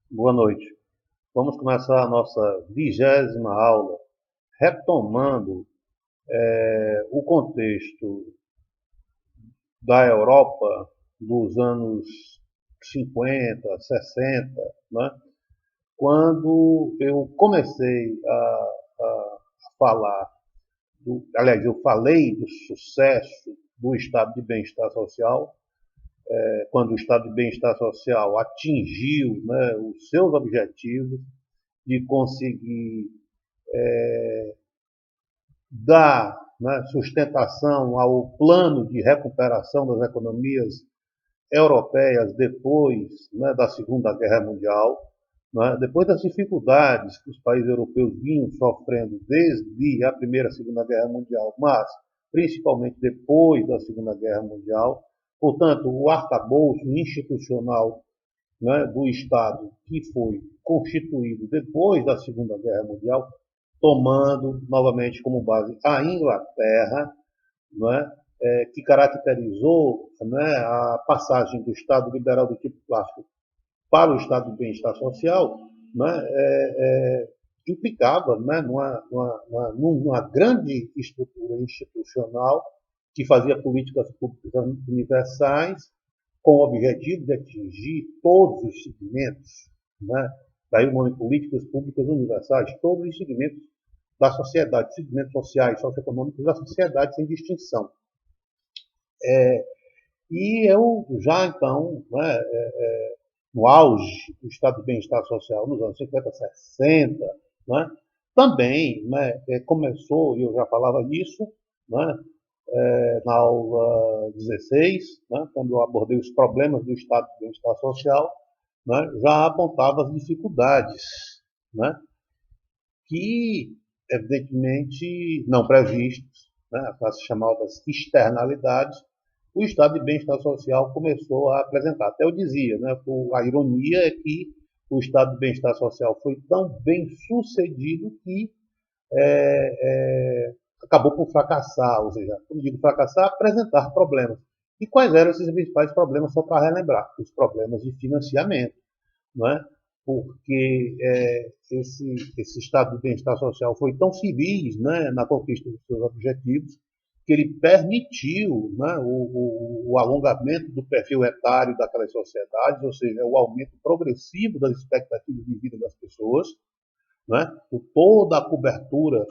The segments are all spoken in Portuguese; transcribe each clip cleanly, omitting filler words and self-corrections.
Boa noite. Vamos começar a nossa 20ª aula, retomando o contexto da Europa dos anos 50, 60, né? Quando eu comecei a falar, aliás, eu falei do sucesso do estado de bem-estar social, quando o estado de bem-estar social atingiu, né, os seus objetivos de conseguir dar, né, sustentação ao plano de recuperação das economias europeias depois, né, da Segunda Guerra Mundial, né, depois das dificuldades que os países europeus vinham sofrendo desde a Primeira e Segunda Guerra Mundial, mas principalmente depois da Segunda Guerra Mundial. Portanto, o arcabouço institucional, né, do Estado que foi constituído depois da Segunda Guerra Mundial, tomando novamente como base a Inglaterra, não é? Que caracterizou, né, a passagem do Estado liberal do tipo clássico para o Estado de bem-estar social, né, implicava, né, numa grande estrutura institucional que fazia políticas públicas universais com o objetivo de atingir todos os segmentos, né? Daí o nome políticas públicas universais, todos os segmentos da sociedade, segmentos sociais, socioeconômicos da sociedade sem distinção. E eu já então, né, no auge do estado de bem-estar social nos anos 50, 60, né, também, né, começou, e eu já falava isso, né, na aula 16, né, quando eu abordei os problemas do estado de bem-estar social, né, já apontava as dificuldades, né, que, evidentemente, não previstas, né, as chamadas externalidades, o estado de bem-estar social começou a apresentar. Até eu dizia, né, a ironia é que o estado de bem-estar social foi tão bem sucedido que acabou por fracassar, ou seja, quando digo fracassar, apresentar problemas. E quais eram esses principais problemas, só para relembrar? Os problemas de financiamento, não é? Porque esse estado de bem-estar social foi tão feliz, né, na conquista dos seus objetivos, que ele permitiu, né, o alongamento do perfil etário daquelas sociedades, ou seja, o aumento progressivo das expectativas de vida das pessoas, né, por toda a cobertura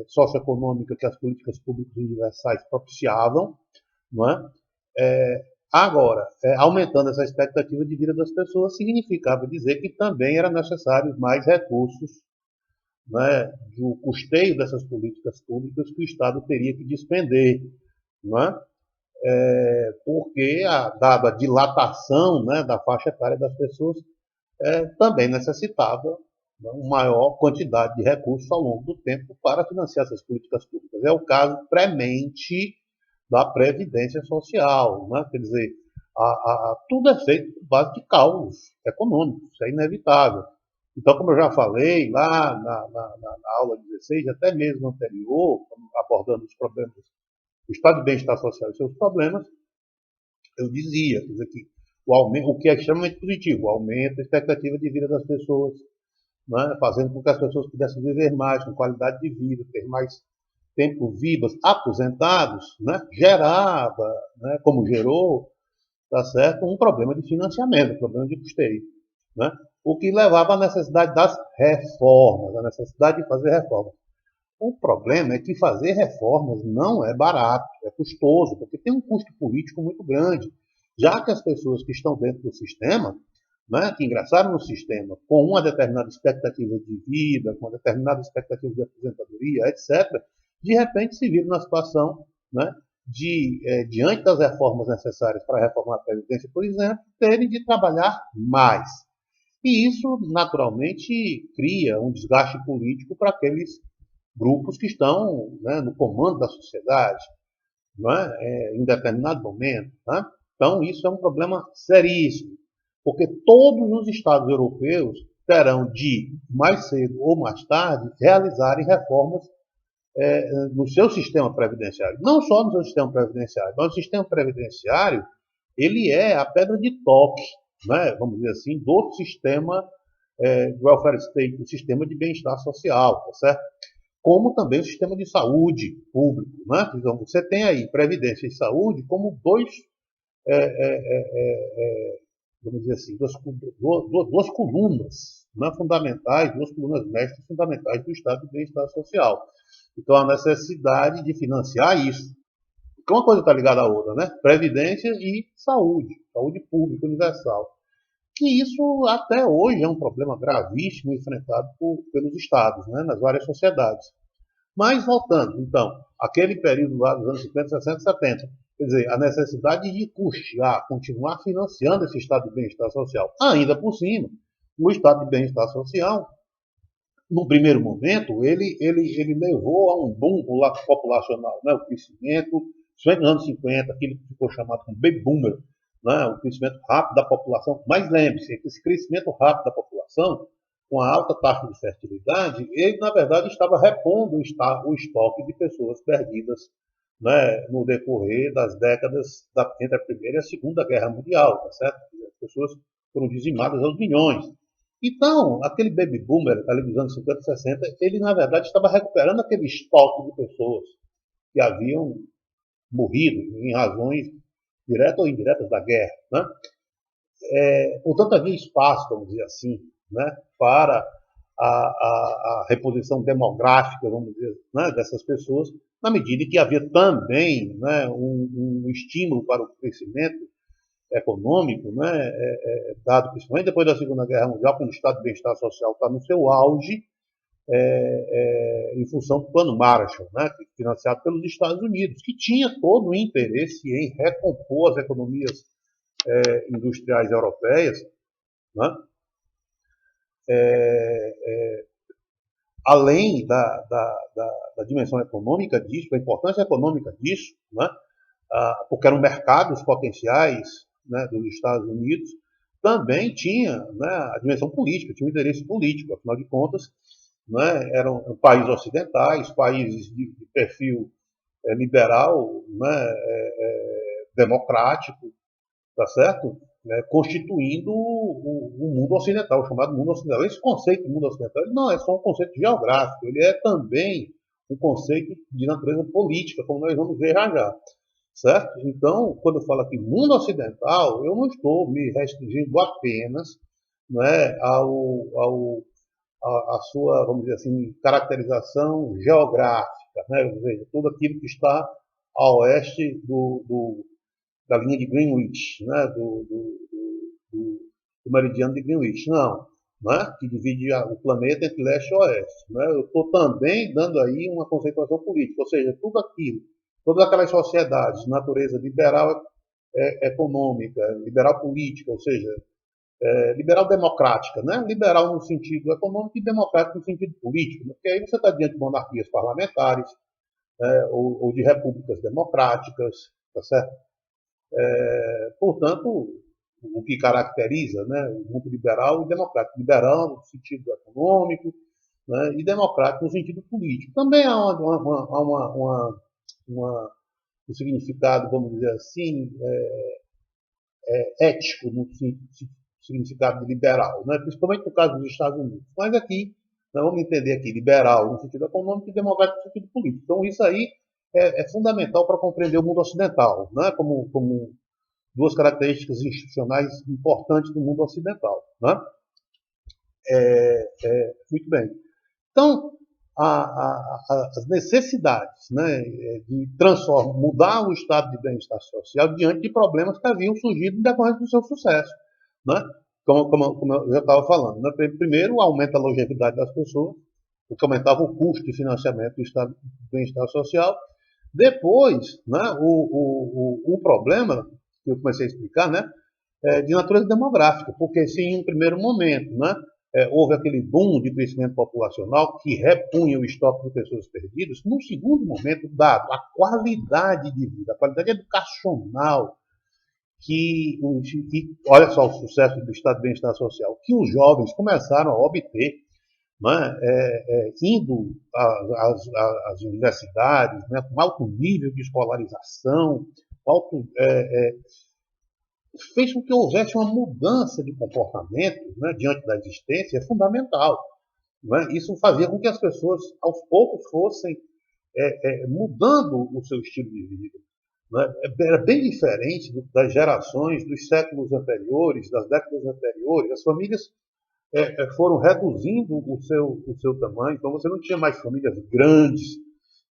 socioeconômica que as políticas públicas universais propiciavam, não é? Agora, aumentando essa expectativa de vida das pessoas, significava dizer que também era necessário mais recursos, né, do custeio dessas políticas públicas que o Estado teria que despender, não é? Porque, dada a dilatação, né, da faixa etária das pessoas, também necessitava, né, uma maior quantidade de recursos ao longo do tempo para financiar essas políticas públicas. É o caso premente da Previdência Social, né? Quer dizer, tudo é feito por base de cálculos econômicos, isso é inevitável. Então, como eu já falei lá na aula 16, até mesmo anterior, abordando os problemas do estado de bem-estar social e seus problemas, eu dizia, quer dizer, que o que é extremamente positivo, o aumento da expectativa de vida das pessoas, né, fazendo com que as pessoas pudessem viver mais, com qualidade de vida, ter mais tempo vivas, aposentados, né, gerava, né, como gerou, tá certo, um problema de financiamento, um problema de custeio, né, o que levava à necessidade das reformas, à necessidade de fazer reformas. O problema é que fazer reformas não é barato, é custoso, porque tem um custo político muito grande, já que as pessoas que estão dentro do sistema, né, que ingressaram no sistema com uma determinada expectativa de vida, com uma determinada expectativa de aposentadoria, etc., de repente se viram na situação, né, de, diante das reformas necessárias para reformar a Previdência, por exemplo, terem de trabalhar mais. E isso, naturalmente, cria um desgaste político para aqueles grupos que estão, né, no comando da sociedade, não é? Em determinado momento. Né? Então, isso é um problema seríssimo, porque todos os Estados europeus terão de, mais cedo ou mais tarde, realizarem reformas no seu sistema previdenciário. Não só no seu sistema previdenciário, mas o sistema previdenciário ele é a pedra de toque, né, vamos dizer assim, do sistema de welfare state, do sistema de bem-estar social, tá certo? Como também o sistema de saúde público, né? Então, você tem aí previdência e saúde como dois, é, vamos dizer assim, duas colunas, né, fundamentais, duas colunas mestres fundamentais do Estado de bem-estar social. Então, a necessidade de financiar isso. Porque uma coisa está ligada à outra, né? Previdência e saúde, saúde pública universal. Que isso até hoje é um problema gravíssimo enfrentado pelos estados, né, nas várias sociedades. Mas voltando, então, aquele período lá dos anos 50, 60, 70, quer dizer, a necessidade de custear, continuar financiando esse estado de bem-estar social. Ainda por cima, o estado de bem-estar social, no primeiro momento, ele levou a um boom populacional, né? O crescimento, principalmente nos anos 50, aquilo que ficou chamado como baby boomer, né? O crescimento rápido da população. Mas lembre-se, esse crescimento rápido da população, com a alta taxa de fertilidade, ele, na verdade, estava repondo o estoque de pessoas perdidas, né, no decorrer das décadas entre a Primeira e a Segunda Guerra Mundial, tá certo? As pessoas foram dizimadas aos milhões. Então, aquele baby boomer ali dos anos 50 e 60, ele na verdade estava recuperando aquele estoque de pessoas que haviam morrido em razões diretas ou indiretas da guerra. Né? Portanto, havia espaço, vamos dizer assim, né, para a reposição demográfica, vamos dizer, né, dessas pessoas, na medida que havia também, né, um estímulo para o crescimento econômico, né, dado principalmente depois da Segunda Guerra Mundial, quando o estado de bem-estar social está no seu auge, em função do Plano Marshall, né, financiado pelos Estados Unidos, que tinha todo o interesse em recompor as economias industriais europeias, né, além da dimensão econômica disso, da importância econômica disso, né, porque eram mercados potenciais, né, dos Estados Unidos, também tinha, né, a dimensão política, tinha um interesse político, afinal de contas, né, eram países ocidentais, países de perfil liberal, né, democrático, tá certo? Constituindo o mundo ocidental, o chamado mundo ocidental. Esse conceito de mundo ocidental não é só um conceito geográfico, ele é também um conceito de natureza política, como nós vamos ver já já. Certo? Então, quando eu falo aqui mundo ocidental, eu não estou me restringindo apenas, né, a sua, vamos dizer assim, caracterização geográfica, né? Ou seja, tudo aquilo que está a oeste da linha de Greenwich, né? Do meridiano de Greenwich. Não, né? Que divide o planeta entre leste e oeste. Né? Eu estou também dando aí uma conceituação política, ou seja, tudo aquilo, todas aquelas sociedades de natureza liberal econômica, liberal política, ou seja, liberal democrática, né? Liberal no sentido econômico e democrático no sentido político, né? Porque aí você está diante de monarquias parlamentares, ou de repúblicas democráticas, tá certo? Portanto, o que caracteriza, né, o grupo liberal e democrático. Liberal no sentido econômico, né, e democrático no sentido político. Também há um significado, vamos dizer assim, ético no significado de liberal, né, principalmente no caso dos Estados Unidos. Mas aqui, nós vamos entender aqui liberal no sentido econômico e democrático no sentido político. Então, isso aí é fundamental para compreender o mundo ocidental, né, como duas características institucionais importantes do mundo ocidental. Né? Muito bem. Então, as necessidades, né, de mudar o estado de bem-estar social diante de problemas que haviam surgido em decorrência do seu sucesso. Né? Como eu já estava falando. Né? Primeiro, aumenta a longevidade das pessoas, o que aumentava o custo de financiamento do estado de bem-estar social. Depois, né, o problema que eu comecei a explicar, né, de natureza demográfica, porque se em um primeiro momento, né, houve aquele boom de crescimento populacional que repunha o estoque de pessoas perdidas, num segundo momento, dado a qualidade de vida, a qualidade educacional, olha só o sucesso do Estado de Bem-Estar Social, que os jovens começaram a obter, né, indo às universidades, né, com alto nível de escolarização, alto fez com que houvesse uma mudança de comportamento, né, diante da existência, é fundamental. Né? Isso fazia com que as pessoas, aos poucos, fossem mudando o seu estilo de vida. Né? Era bem diferente das gerações dos séculos anteriores, das décadas anteriores. As famílias foram reduzindo o seu tamanho, então você não tinha mais famílias grandes,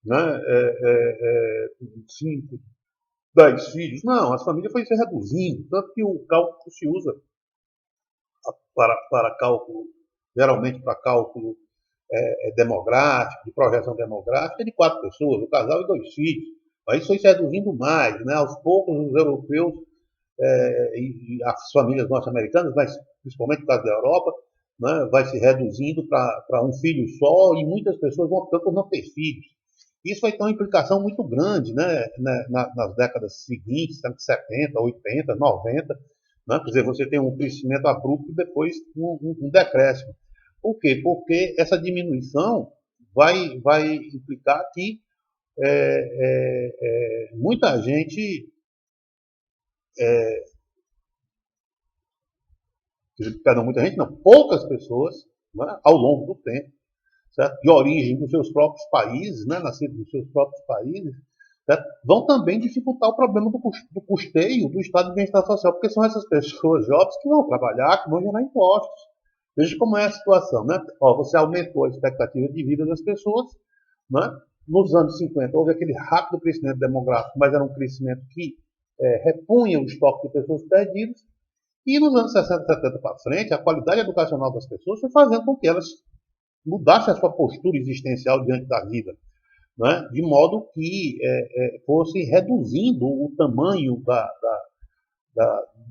né? 5, 10 filhos. Não, as famílias foram se reduzindo, tanto que o cálculo que se usa para cálculo, geralmente para cálculo demográfico, de projeção demográfica, é de 4 pessoas, o casal e 2 filhos. Aí isso foi se reduzindo mais, né? Aos poucos os europeus e as famílias norte-americanas, mas principalmente no caso da Europa, né, vai se reduzindo para um filho só e muitas pessoas vão optando por não ter filhos. Isso vai ter uma implicação muito grande, né, nas décadas seguintes, 70, 80, 90. Né? Quer dizer, você tem um crescimento abrupto e depois um decréscimo. Por quê? Porque essa diminuição vai implicar que muita gente, perdão, muita gente não, poucas pessoas, né, ao longo do tempo, certo? De origem dos seus próprios países, né, nascidos nos seus próprios países, certo? Vão também dificultar o problema do custeio do estado de bem-estar social, porque são essas pessoas jovens que vão trabalhar, que vão gerar impostos. Veja como é a situação, né? Ó, você aumentou a expectativa de vida das pessoas, né? Nos anos 50 houve aquele rápido crescimento demográfico, mas era um crescimento que repunha o estoque de pessoas perdidas, e nos anos 60, 70 para frente, a qualidade educacional das pessoas foi fazendo com que elas mudassem a sua postura existencial diante da vida, né? De modo que fosse reduzindo o tamanho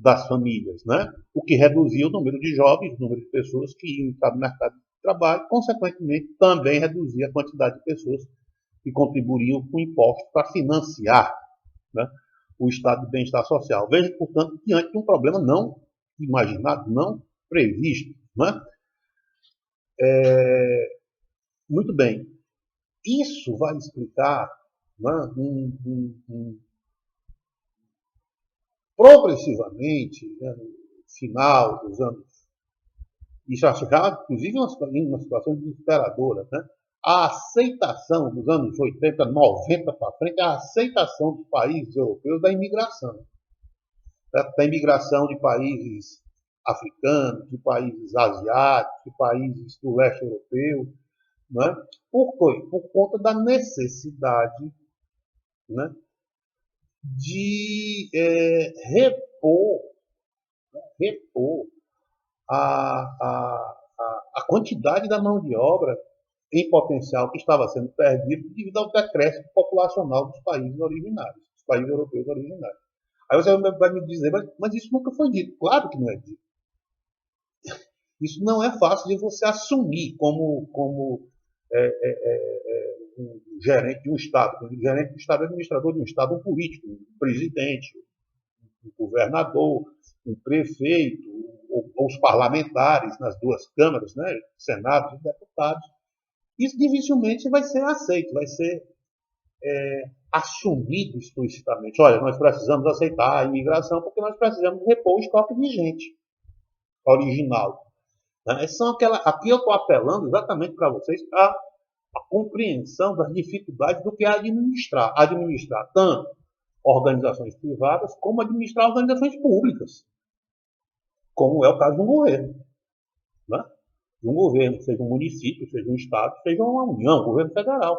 das famílias, né? O que reduzia o número de jovens, o número de pessoas que iam entrar no mercado de trabalho, consequentemente também reduzia a quantidade de pessoas que contribuiriam com impostos para financiar, né, o estado de bem-estar social. Veja, portanto, diante de um problema não imaginado, não previsto. Né? Muito bem. Isso vai explicar, né, progressivamente, né, no final dos anos, isso já, inclusive, uma situação desesperadora, né? A aceitação dos anos 80, 90 para frente, a aceitação dos países europeus da imigração. Certo? Da imigração de países africanos, de países asiáticos, de países do leste europeu. Né? Por quê? Por conta da necessidade, né, de repor a quantidade da mão de obra em potencial que estava sendo perdido devido ao decréscimo populacional dos países originários, dos países europeus originários. Aí você vai me dizer, mas isso nunca foi dito. Claro que não é dito. Isso não é fácil de você assumir como um gerente de um Estado. Um gerente de um Estado é administrador de um Estado, um político, um presidente, um governador, um prefeito, ou os parlamentares nas duas câmaras, né, Senado e deputados. Isso dificilmente vai ser aceito, vai ser assumido explicitamente. Olha, nós precisamos aceitar a imigração porque nós precisamos repor o estoque de gente original. Né? Aqui eu estou apelando exatamente para vocês a compreensão das dificuldades do que é administrar. Administrar tanto organizações privadas como administrar organizações públicas, como é o caso de um governo. Né? De um governo, seja um município, seja um estado, seja uma união, um governo federal.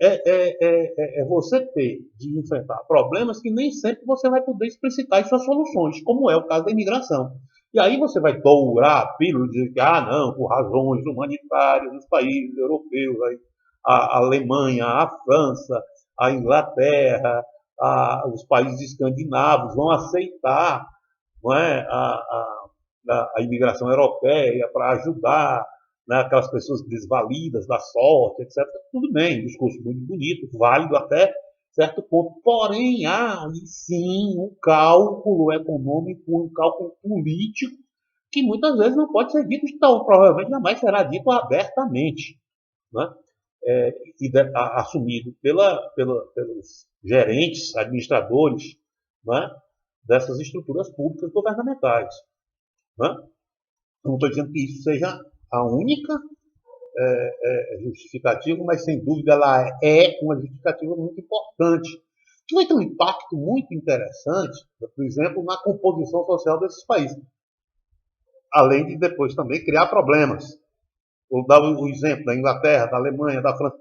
É você ter de enfrentar problemas que nem sempre você vai poder explicitar as suas soluções, como é o caso da imigração. E aí você vai dourar a pílula e dizer que, não, por razões humanitárias, os países europeus, a Alemanha, a França, a Inglaterra, os países escandinavos vão aceitar, não é, a imigração europeia para ajudar, né, aquelas pessoas desvalidas da sorte, etc. Tudo bem, discurso muito bonito, válido até certo ponto. Porém, há sim um cálculo econômico, um cálculo político, que muitas vezes não pode ser dito, então provavelmente jamais será dito abertamente, né? Assumido pelos gerentes, administradores, né, dessas estruturas públicas governamentais. Né? Não estou dizendo que isso seja a única justificativa, mas sem dúvida ela é uma justificativa muito importante, que vai ter um impacto muito interessante, por exemplo, na composição social desses países, além de depois também criar problemas. Vou dar o exemplo da Inglaterra, da Alemanha, da França.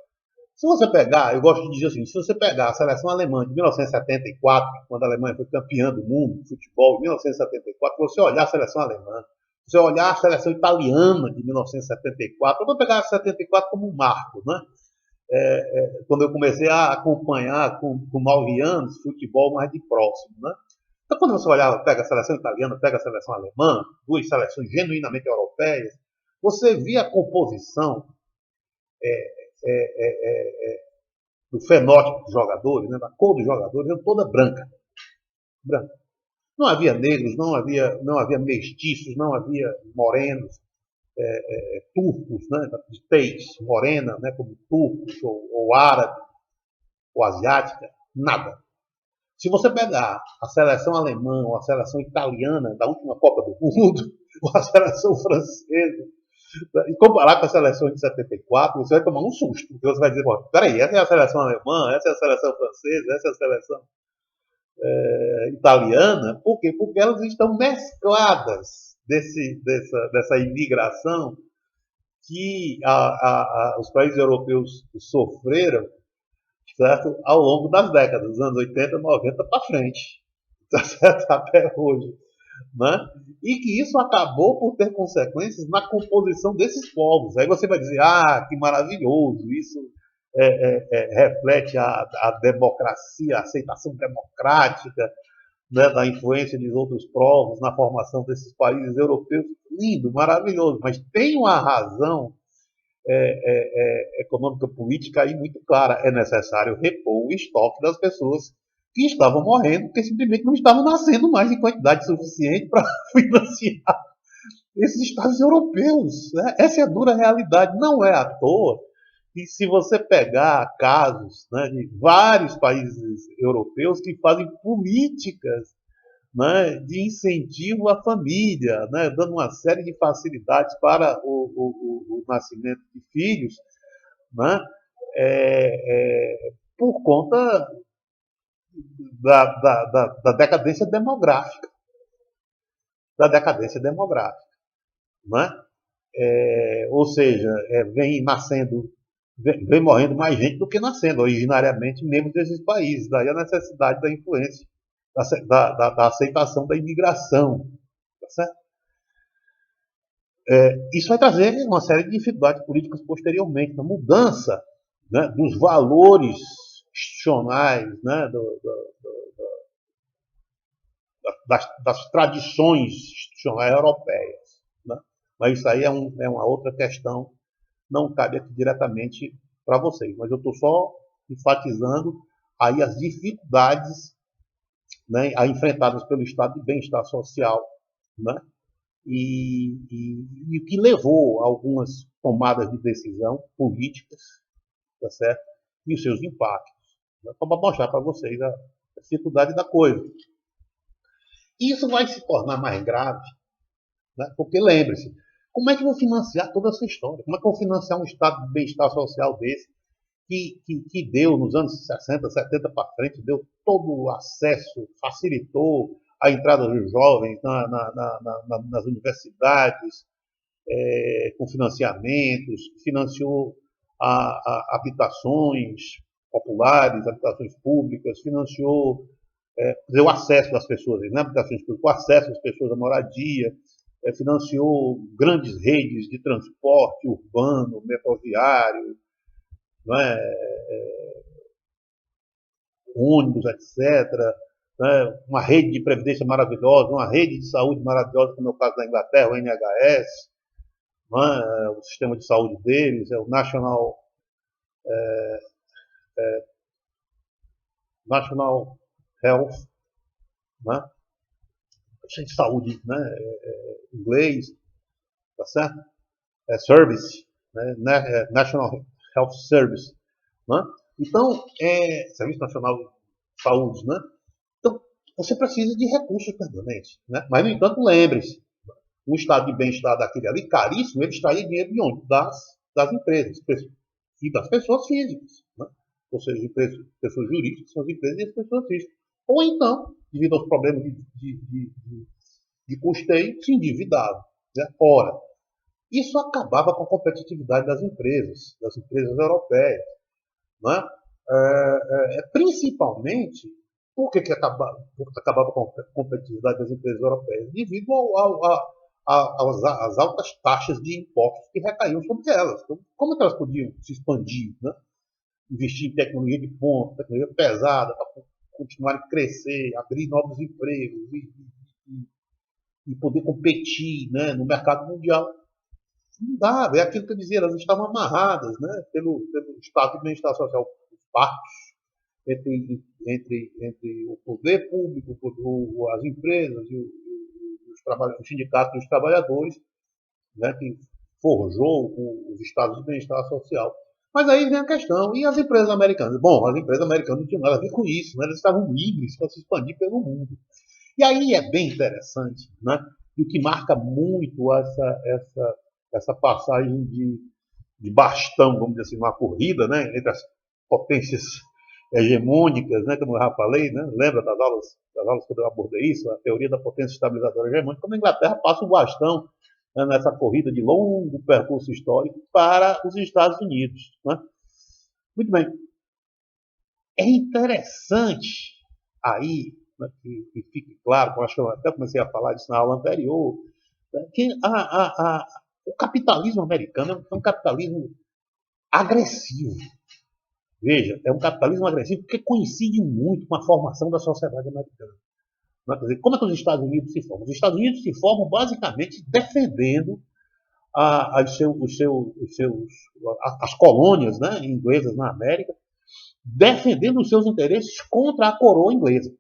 Se você pegar, eu gosto de dizer assim, se você pegar a seleção alemã de 1974, quando a Alemanha foi campeã do mundo de futebol, em 1974, você olhar a seleção alemã, você olhar a seleção italiana de 1974, eu vou pegar a 74 como um marco, né? Quando eu comecei a acompanhar com 9 anos futebol mais de próximo, né? Então, quando você olhar, pega a seleção italiana, pega a seleção alemã, duas seleções genuinamente europeias, você via a composição do fenótipo dos jogadores, né, da cor dos jogadores, era toda branca. Branca. Não havia negros, não havia mestiços, não havia morenos, turcos, né, de tez morena, né, como turcos, ou árabe, ou asiática, nada. Se você pegar a seleção alemã ou a seleção italiana da última Copa do Mundo, ou a seleção francesa, e comparar com a seleção de 74, você vai tomar um susto, porque você vai dizer, peraí, essa é a seleção alemã, essa é a seleção francesa, essa é a seleção italiana. Por quê? Porque elas estão mescladas dessa imigração que os países europeus sofreram, certo? Ao longo das décadas, dos anos 80, 90 para frente, tá certo? Até hoje. Né? E que isso acabou por ter consequências na composição desses povos. Aí você vai dizer, que maravilhoso, isso reflete a democracia, a aceitação democrática, né, da influência de outros povos na formação desses países europeus. Lindo, maravilhoso, mas tem uma razão econômica política aí muito clara. É necessário repor o estoque das pessoas que estavam morrendo, porque simplesmente não estavam nascendo mais em quantidade suficiente para financiar esses estados europeus. Né? Essa é a dura realidade. Não é à toa que, se você pegar casos, né, de vários países europeus que fazem políticas, né, de incentivo à família, né, dando uma série de facilidades para o nascimento de filhos, né, por conta da decadência demográfica. Da decadência demográfica. Né? Ou seja, vem morrendo mais gente do que nascendo, originariamente, membros desses países. Daí a necessidade da influência, da aceitação da imigração. Tá certo? Isso vai trazer uma série de dificuldades políticas posteriormente, na mudança, né, dos valores institucionais, né, das tradições institucionais europeias. Né? Mas isso aí é uma outra questão, não cabe aqui diretamente para vocês. Mas eu estou só enfatizando aí as dificuldades, né, enfrentadas pelo estado de bem-estar social, né? E o que levou a algumas tomadas de decisão políticas, tá certo? E os seus impactos, né? Para mostrar para vocês a dificuldade da coisa. Isso vai se tornar mais grave, né? Porque lembre-se, como é que eu vou financiar toda essa história? Como é que eu vou financiar um estado de bem-estar social desse que deu nos anos 60, 70 para frente, deu todo o acesso, facilitou a entrada dos jovens nas universidades, com financiamentos, financiou habitações populares, habitações públicas, financiou o acesso das pessoas, né, habitações públicas, o acesso das pessoas à moradia, financiou grandes redes de transporte urbano, metroviário, né, ônibus, etc., né, uma rede de previdência maravilhosa, uma rede de saúde maravilhosa, como é o caso da Inglaterra, o NHS, né, o sistema de saúde deles, é o National Health, né, de saúde, né, inglês, tá certo? Service, né, National Health Service, né? Então, Serviço Nacional de Saúde, né? Então, você precisa de recursos permanentes. Né? Mas, no entanto, lembre-se, um estado de bem-estar daquele ali, caríssimo, ele extraía dinheiro de onde? Das empresas e das pessoas físicas. Né? Ou seja, pessoas jurídicas são as empresas e as pessoas físicas. Ou então, devido aos problemas de custeio, se endividavam. Né? Ora, isso acabava com a competitividade das empresas europeias. Né? Principalmente, por que acabava com a competitividade das empresas europeias? Devido às altas taxas de impostos que recaíam sobre elas. Então, como é que elas podiam se expandir, né? Investir em tecnologia de ponta, tecnologia pesada, para continuar a crescer, abrir novos empregos e poder competir, né, no mercado mundial? Não dava, é aquilo que eu dizia, elas estavam amarradas, né, pelo estado de bem-estar social, os pactos entre o poder público, as empresas e os sindicatos dos trabalhadores, né, que forjou os estados de bem-estar social. Mas aí vem a questão, e as empresas americanas? Bom, as empresas americanas não tinham nada a ver com isso, né, elas estavam livres para se expandir pelo mundo. E aí é bem interessante, né, e o que marca muito essa passagem de bastão, vamos dizer assim, uma corrida, né, entre as potências hegemônicas, né, como eu já falei, né, lembra das aulas que eu abordei isso, a teoria da potência estabilizadora hegemônica, como a Inglaterra passa o bastão, né, nessa corrida de longo percurso histórico para os Estados Unidos. Né? Muito bem. É interessante aí, né, que fique claro, acho que eu até comecei a falar disso na aula anterior, né, que o capitalismo americano é um capitalismo agressivo. Veja, é um capitalismo agressivo porque coincide muito com a formação da sociedade americana. Quer dizer, como é que os Estados Unidos se formam? Os Estados Unidos se formam basicamente defendendo as colônias, né, inglesas na América, defendendo os seus interesses contra a coroa inglesa.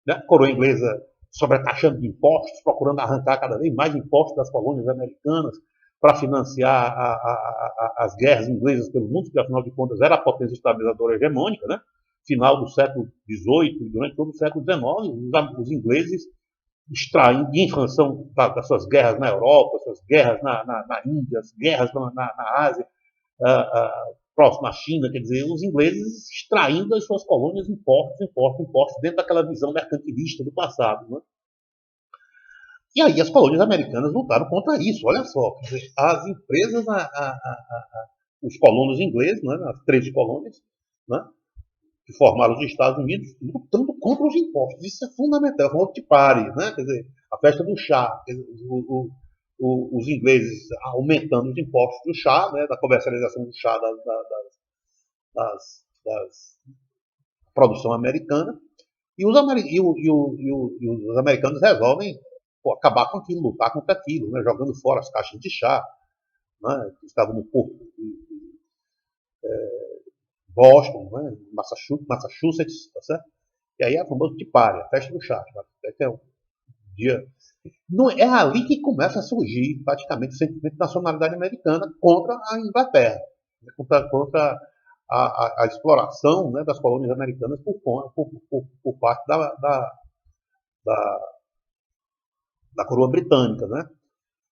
Né? A coroa inglesa sobretaxando de impostos, procurando arrancar cada vez mais impostos das colônias americanas para financiar as guerras inglesas pelo mundo, que afinal de contas era a potência estabilizadora hegemônica, né? Final do século XVIII e durante todo o século XIX, os ingleses extraindo em função das suas guerras na Europa, suas guerras na Índia, as guerras na Ásia, próximo à China, quer dizer, os ingleses extraindo das suas colônias impostos, dentro daquela visão mercantilista do passado. Né? E aí as colônias americanas lutaram contra isso, olha só, quer dizer, as empresas, os colonos ingleses, né, as 13 colônias, né, que formaram os Estados Unidos, lutando contra os impostos. Isso é fundamental, é o Tea né? Quer dizer, a festa do chá, os ingleses aumentando os impostos do chá, né? Da comercialização do chá da produção americana, e os americanos resolvem acabar com aquilo, lutar contra aquilo, né? Jogando fora as caixas de chá, né? Que estavam no porto Boston, né? Massachusetts, tá certo? E aí é a famosa Tea Party, a festa do chá. É um dia. Não é ali que começa a surgir praticamente o sentimento de nacionalidade americana contra a Inglaterra, contra a exploração, né, das colônias americanas por parte da coroa britânica. Né?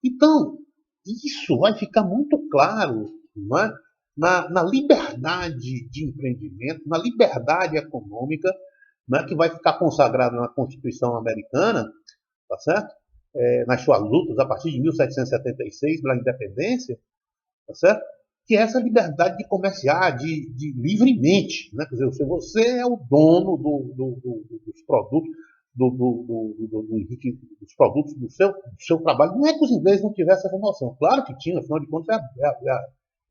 Então, isso vai ficar muito claro, né, na liberdade de empreendimento, na liberdade econômica, né, que vai ficar consagrada na Constituição americana, tá certo? Nas suas lutas a partir de 1776 pela independência, tá certo? Que é essa liberdade de comerciar livremente, né? Quer dizer, se você é o dono dos produtos, dos produtos do seu trabalho, não é que os ingleses não tivessem essa noção, claro que tinham, afinal de contas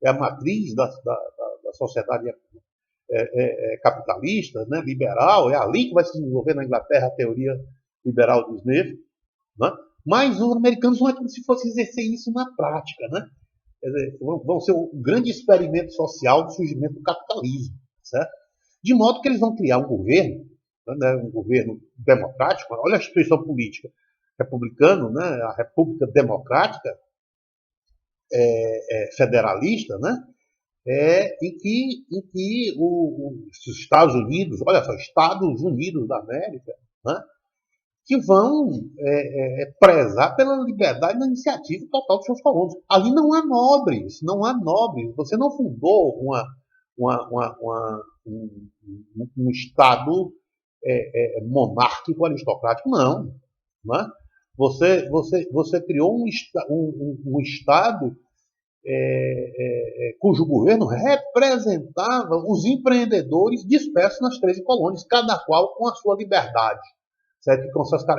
é a matriz da sociedade capitalista, né? Liberal, é ali que vai se desenvolver na Inglaterra a teoria liberal de Smith. Né? Mas os americanos não é como se fosse exercer isso na prática. Né? Quer dizer, vão ser o grande experimento social do surgimento do capitalismo. Certo? De modo que eles vão criar um governo, né, um governo democrático. Olha a instituição política republicana, né, a República Democrática Federalista, né, em que os Estados Unidos, olha só, Estados Unidos da América, né, que vão prezar pela liberdade da iniciativa total dos seus colonos. Ali não há nobres, não há nobres. Você não fundou um Estado monárquico aristocrático, não. Não é? Você criou um Estado cujo governo representava os empreendedores dispersos nas 13 colônias, cada qual com a sua liberdade, certo?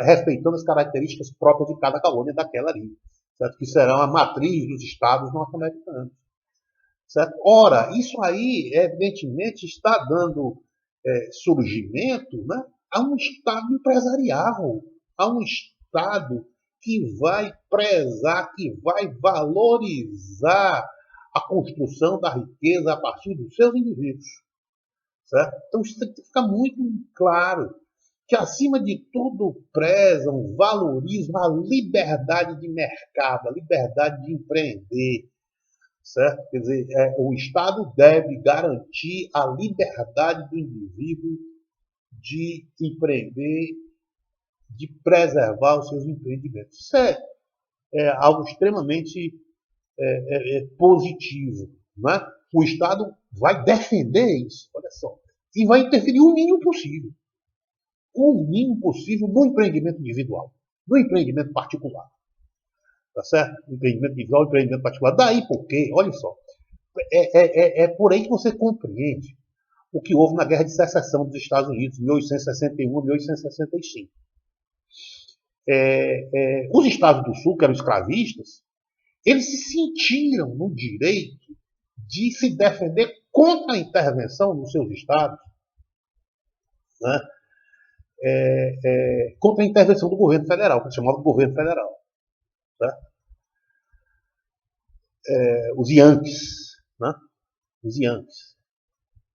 Respeitando as características próprias de cada colônia daquela ali, certo? Que serão a matriz dos estados norte-americanos. Certo? Ora, isso aí, evidentemente, está dando surgimento, né, a um Estado empresarial, a um Estado que vai prezar, que vai valorizar a construção da riqueza a partir dos seus indivíduos. Certo? Então isso tem que ficar muito claro, que acima de tudo prezam, valorizam a liberdade de mercado, a liberdade de empreender. Certo? Quer dizer, o Estado deve garantir a liberdade do indivíduo de empreender, de preservar os seus empreendimentos. Isso é algo extremamente positivo. Não é? O Estado vai defender isso, olha só, e vai interferir o mínimo possível. O mínimo possível no empreendimento individual, no empreendimento particular. Tá certo? Empreendimento individual, empreendimento particular. Daí porque, olha só, é por aí que você compreende o que houve na Guerra de Secessão dos Estados Unidos, 1861 a 1865. Os Estados do Sul, que eram escravistas, eles se sentiram no direito de se defender contra a intervenção nos seus estados, né? Contra a intervenção do governo federal, que se chamava governo federal. Tá? Os Yankees. Né? Os Yankees.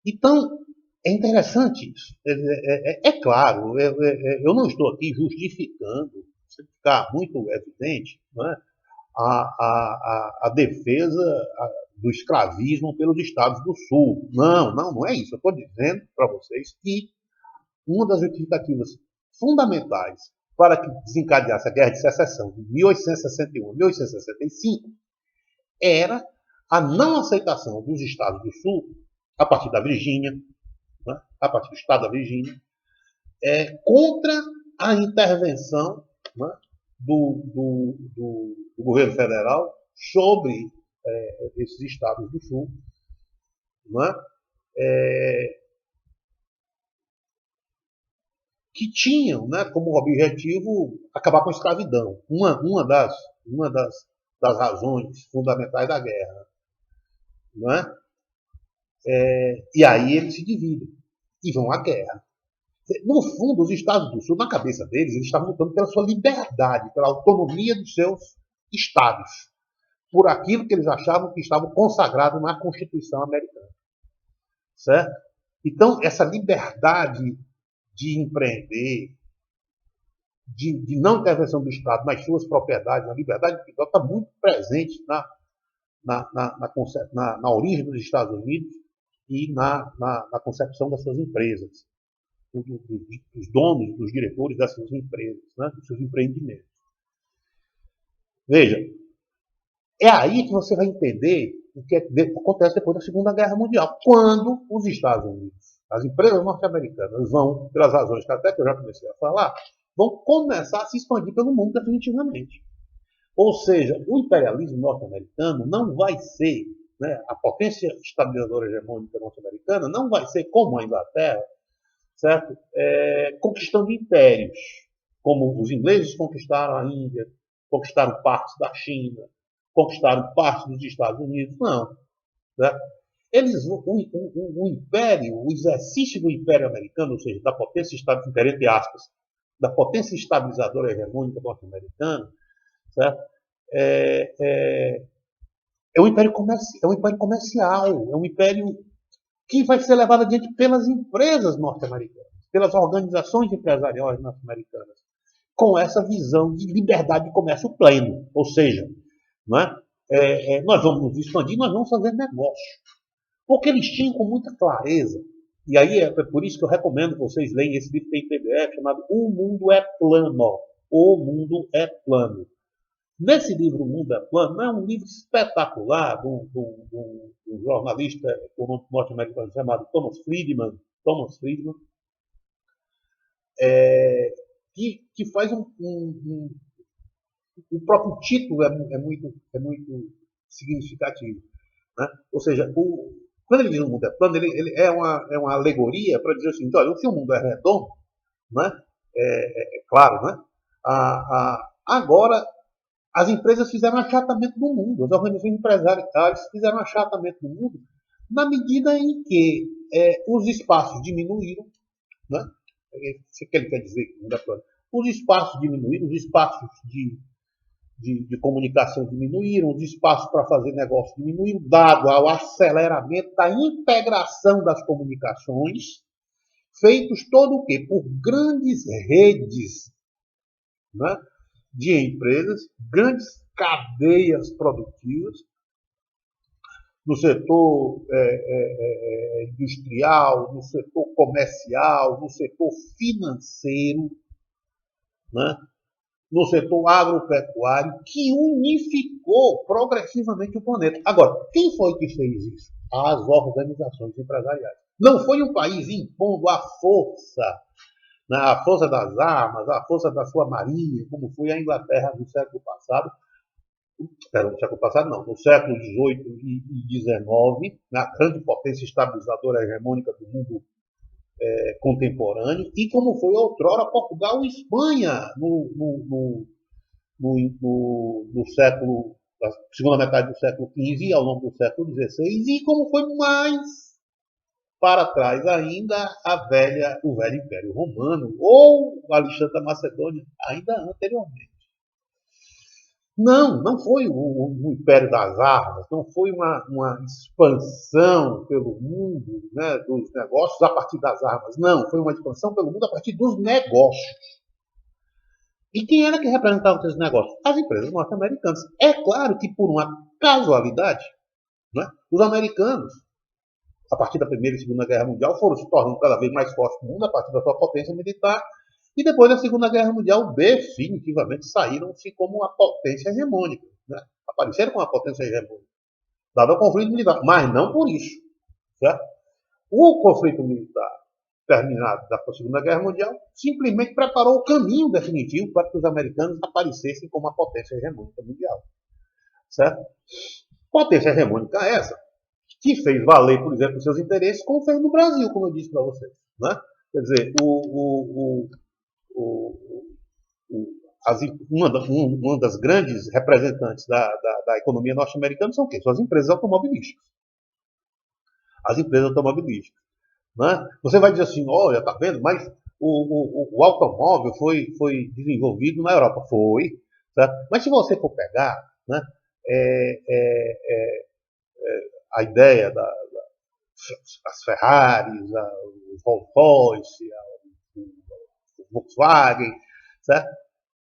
Então, é interessante isso. Claro, eu não estou aqui justificando, se ficar muito evidente, né, a defesa do escravismo pelos estados do Sul. Não é isso. Eu estou dizendo para vocês que uma das justificativas fundamentais para que desencadeasse a Guerra de Secessão de 1861 a 1865 era a não aceitação dos estados do Sul, a partir da Virgínia, né, a partir do estado da Virgínia, contra a intervenção, né, do governo federal sobre esses estados do Sul, né, que tinham, né, como objetivo acabar com a escravidão. Uma das razões fundamentais da guerra. Não é? E aí eles se dividem e vão à guerra. No fundo, os Estados do Sul, na cabeça deles, eles estavam lutando pela sua liberdade, pela autonomia dos seus estados, por aquilo que eles achavam que estava consagrado na Constituição americana. Certo? Então, essa liberdade de empreender, de não intervenção do Estado nas suas propriedades, a liberdade individual está muito presente na origem dos Estados Unidos e na concepção das suas empresas, dos donos, dos diretores das suas empresas, né, dos seus empreendimentos. Veja, é aí que você vai entender o que acontece depois da Segunda Guerra Mundial, quando os Estados Unidos, as empresas norte-americanas vão, pelas razões que até que eu já comecei a falar, vão começar a se expandir pelo mundo definitivamente. Ou seja, o imperialismo norte-americano não vai ser, né, a potência estabilizadora hegemônica norte-americana não vai ser como a Inglaterra, certo? Conquistando impérios, como os ingleses conquistaram a Índia, conquistaram partes da China, conquistaram partes dos Estados Unidos. Não. Certo? O império, o exercício do império americano, ou seja, da potência estabilizadora, entre aspas, da potência estabilizadora hegemônica norte-americana, certo? É um império comercial, é um império que vai ser levado adiante pelas empresas norte-americanas, pelas organizações empresariais norte-americanas, com essa visão de liberdade de comércio pleno. Ou seja, não é? Nós vamos nos expandir, nós vamos fazer negócio. Porque eles tinham com muita clareza, E aí é por isso que eu recomendo que vocês leiam esse livro que tem em PDF chamado O Mundo é Plano. O Mundo é Plano. Nesse livro, O Mundo é Plano, é um livro espetacular de um jornalista econômico norte-americano chamado Thomas Friedman, que faz o próprio título é muito significativo. Né? Ou seja, quando ele diz o mundo é plano, ele é uma alegoria para dizer assim, olha, se o mundo é redondo, né? Claro, né? Agora, as empresas fizeram um achatamento do mundo, as organizações empresariais fizeram um achatamento do mundo na medida em que os espaços diminuíram, né? Isso que ele quer dizer, os espaços diminuíram, os espaços de comunicação diminuíram, os espaços para fazer negócio diminuíram, dado ao aceleramento da integração das comunicações, feitos todo o quê? Por grandes redes, né, de empresas, grandes cadeias produtivas, no setor industrial, no setor comercial, no setor financeiro, né, no setor agropecuário, que unificou progressivamente o planeta. Agora, quem foi que fez isso? As organizações empresariais. Não foi um país impondo a força, né, a força das armas, a força da sua marinha, como foi a Inglaterra no século passado. No século passado, não, no século XVIII e XIX, na grande potência estabilizadora hegemônica do mundo contemporâneo, e como foi outrora Portugal e Espanha no século, na segunda metade do século XV e ao longo do século XVI, e como foi mais para trás ainda o velho Império Romano, ou o Alexandre da Macedônia, ainda anteriormente. Não foi o Império das Armas, não foi uma expansão pelo mundo, né, dos negócios a partir das armas. Não, foi uma expansão pelo mundo a partir dos negócios. E quem era que representava esses negócios? As empresas norte-americanas. É claro que, por uma casualidade, né, os americanos, a partir da Primeira e Segunda Guerra Mundial, foram se tornando cada vez mais fortes no mundo a partir da sua potência militar. E depois da Segunda Guerra Mundial, definitivamente saíram-se como uma potência hegemônica. Né? Apareceram como uma potência hegemônica, dado o conflito militar. Mas não por isso. Certo? O conflito militar terminado da Segunda Guerra Mundial simplesmente preparou o caminho definitivo para que os americanos aparecessem como uma potência hegemônica mundial. Certo? Potência hegemônica essa que fez valer, por exemplo, os seus interesses, como fez no Brasil, como eu disse para vocês. Né? Quer dizer, uma das grandes representantes da economia norte-americana são quem? São as empresas automobilísticas. As empresas automobilísticas. Né? Você vai dizer assim, olha, tá vendo? Mas o automóvel foi desenvolvido na Europa. Foi. Certo? Mas se você for pegar, né, a ideia das Ferraris, os Rolls-Royce, o Volkswagen, certo?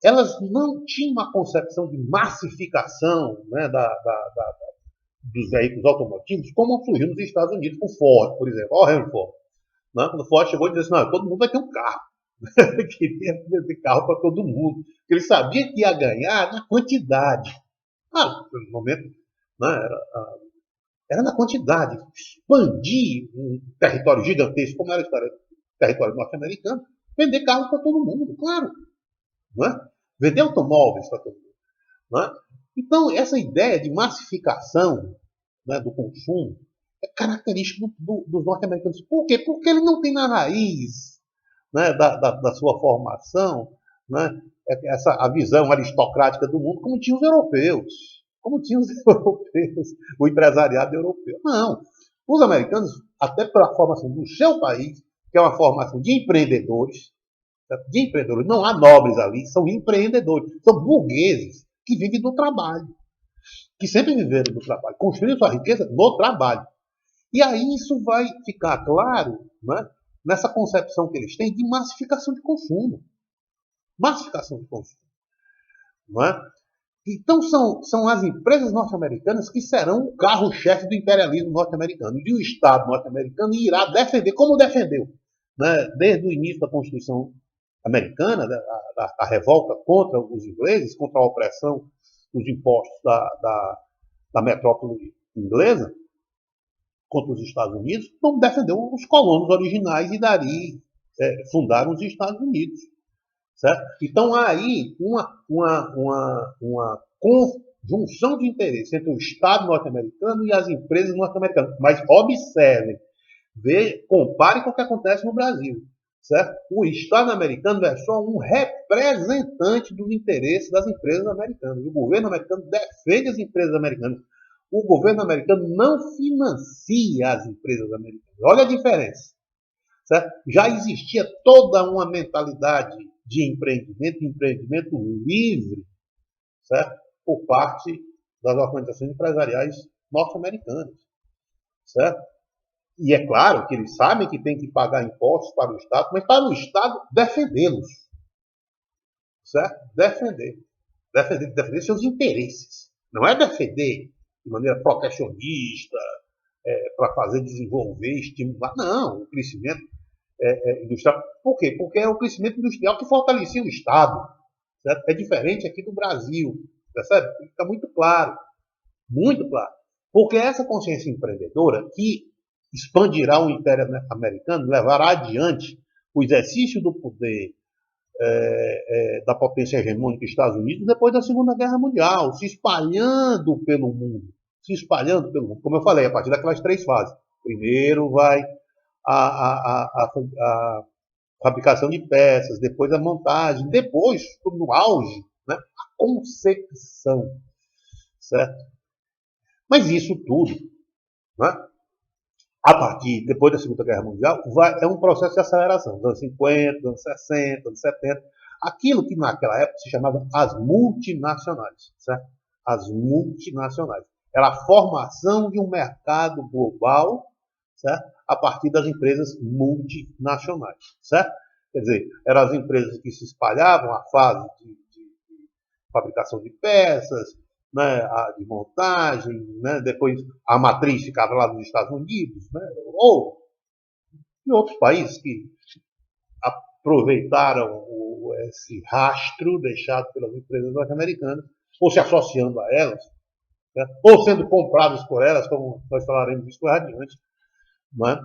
Elas não tinham uma concepção de massificação, né, dos veículos automotivos como surgiu nos Estados Unidos com Ford, por exemplo. Olha o Henry Ford. Né? Quando o Ford chegou e disse assim, não, todo mundo vai ter um carro. Ele queria ter carro para todo mundo. Ele sabia que ia ganhar na quantidade. No momento, né, era na quantidade. Expandir um território gigantesco, como era o território norte-americano, vender carros para todo mundo, claro. Não é? Vender automóveis para todo mundo. Não é? Então, essa ideia de massificação, né, do consumo é característica dos norte-americanos. Por quê? Porque ele não tem na raiz, né, da sua formação, né, a visão aristocrática do mundo como tinham os europeus. Como tinham os europeus, o empresariado europeu. Não. Os americanos, até pela formação do seu país, que é uma formação de empreendedores, não há nobres ali, são empreendedores, são burgueses que vivem do trabalho, que sempre viveram do trabalho, construíram sua riqueza no trabalho. E aí isso vai ficar claro, né, nessa concepção que eles têm de massificação de consumo. Massificação de consumo. Não é? Então, são as empresas norte-americanas que serão o carro-chefe do imperialismo norte-americano. E o Estado norte-americano irá defender, como defendeu, né, desde o início da Constituição americana, da revolta contra os ingleses, contra a opressão dos impostos da metrópole inglesa, contra os Estados Unidos, então defendeu os colonos originais e dali fundaram os Estados Unidos. Certo? Então, há aí uma conjunção de interesse entre o Estado norte-americano e as empresas norte-americanas. Mas observem, compare com o que acontece no Brasil. Certo? O Estado americano é só um representante dos interesses das empresas americanas. O governo americano defende as empresas americanas. O governo americano não financia as empresas americanas. Olha a diferença. Certo? Já existia toda uma mentalidade de empreendimento livre, certo? Por parte das organizações empresariais norte-americanas, certo? E é claro que eles sabem que tem que pagar impostos para o Estado, mas para o Estado defendê-los, certo? Defender seus interesses. Não é defender de maneira protecionista, para fazer desenvolver, estimular. Não, o crescimento industrial. Por quê? Porque é o crescimento industrial que fortalecia o Estado. Certo? É diferente aqui do Brasil. Percebe? Fica muito claro. Muito claro. Porque essa consciência empreendedora que expandirá o Império Americano, levará adiante o exercício do poder da potência hegemônica dos Estados Unidos depois da Segunda Guerra Mundial, se espalhando pelo mundo. Como eu falei, a partir daquelas 3 fases. Primeiro vai a fabricação de peças, depois a montagem, depois, no auge, né, a concepção. Certo? Mas isso tudo, né, a partir, depois da Segunda Guerra Mundial, é um processo de aceleração. Dos anos 50, anos 60, anos 70. Aquilo que naquela época se chamava as multinacionais. Certo? As multinacionais. Era a formação de um mercado global, certo? A partir das empresas multinacionais. Certo? Quer dizer, eram as empresas que se espalhavam a fase de fabricação de peças, né, de montagem, né, depois a matriz ficava lá nos Estados Unidos, né, ou em outros países que aproveitaram esse rastro deixado pelas empresas norte-americanas, ou se associando a elas, né, ou sendo comprados por elas, como nós falaremos isso mais adiante. Né?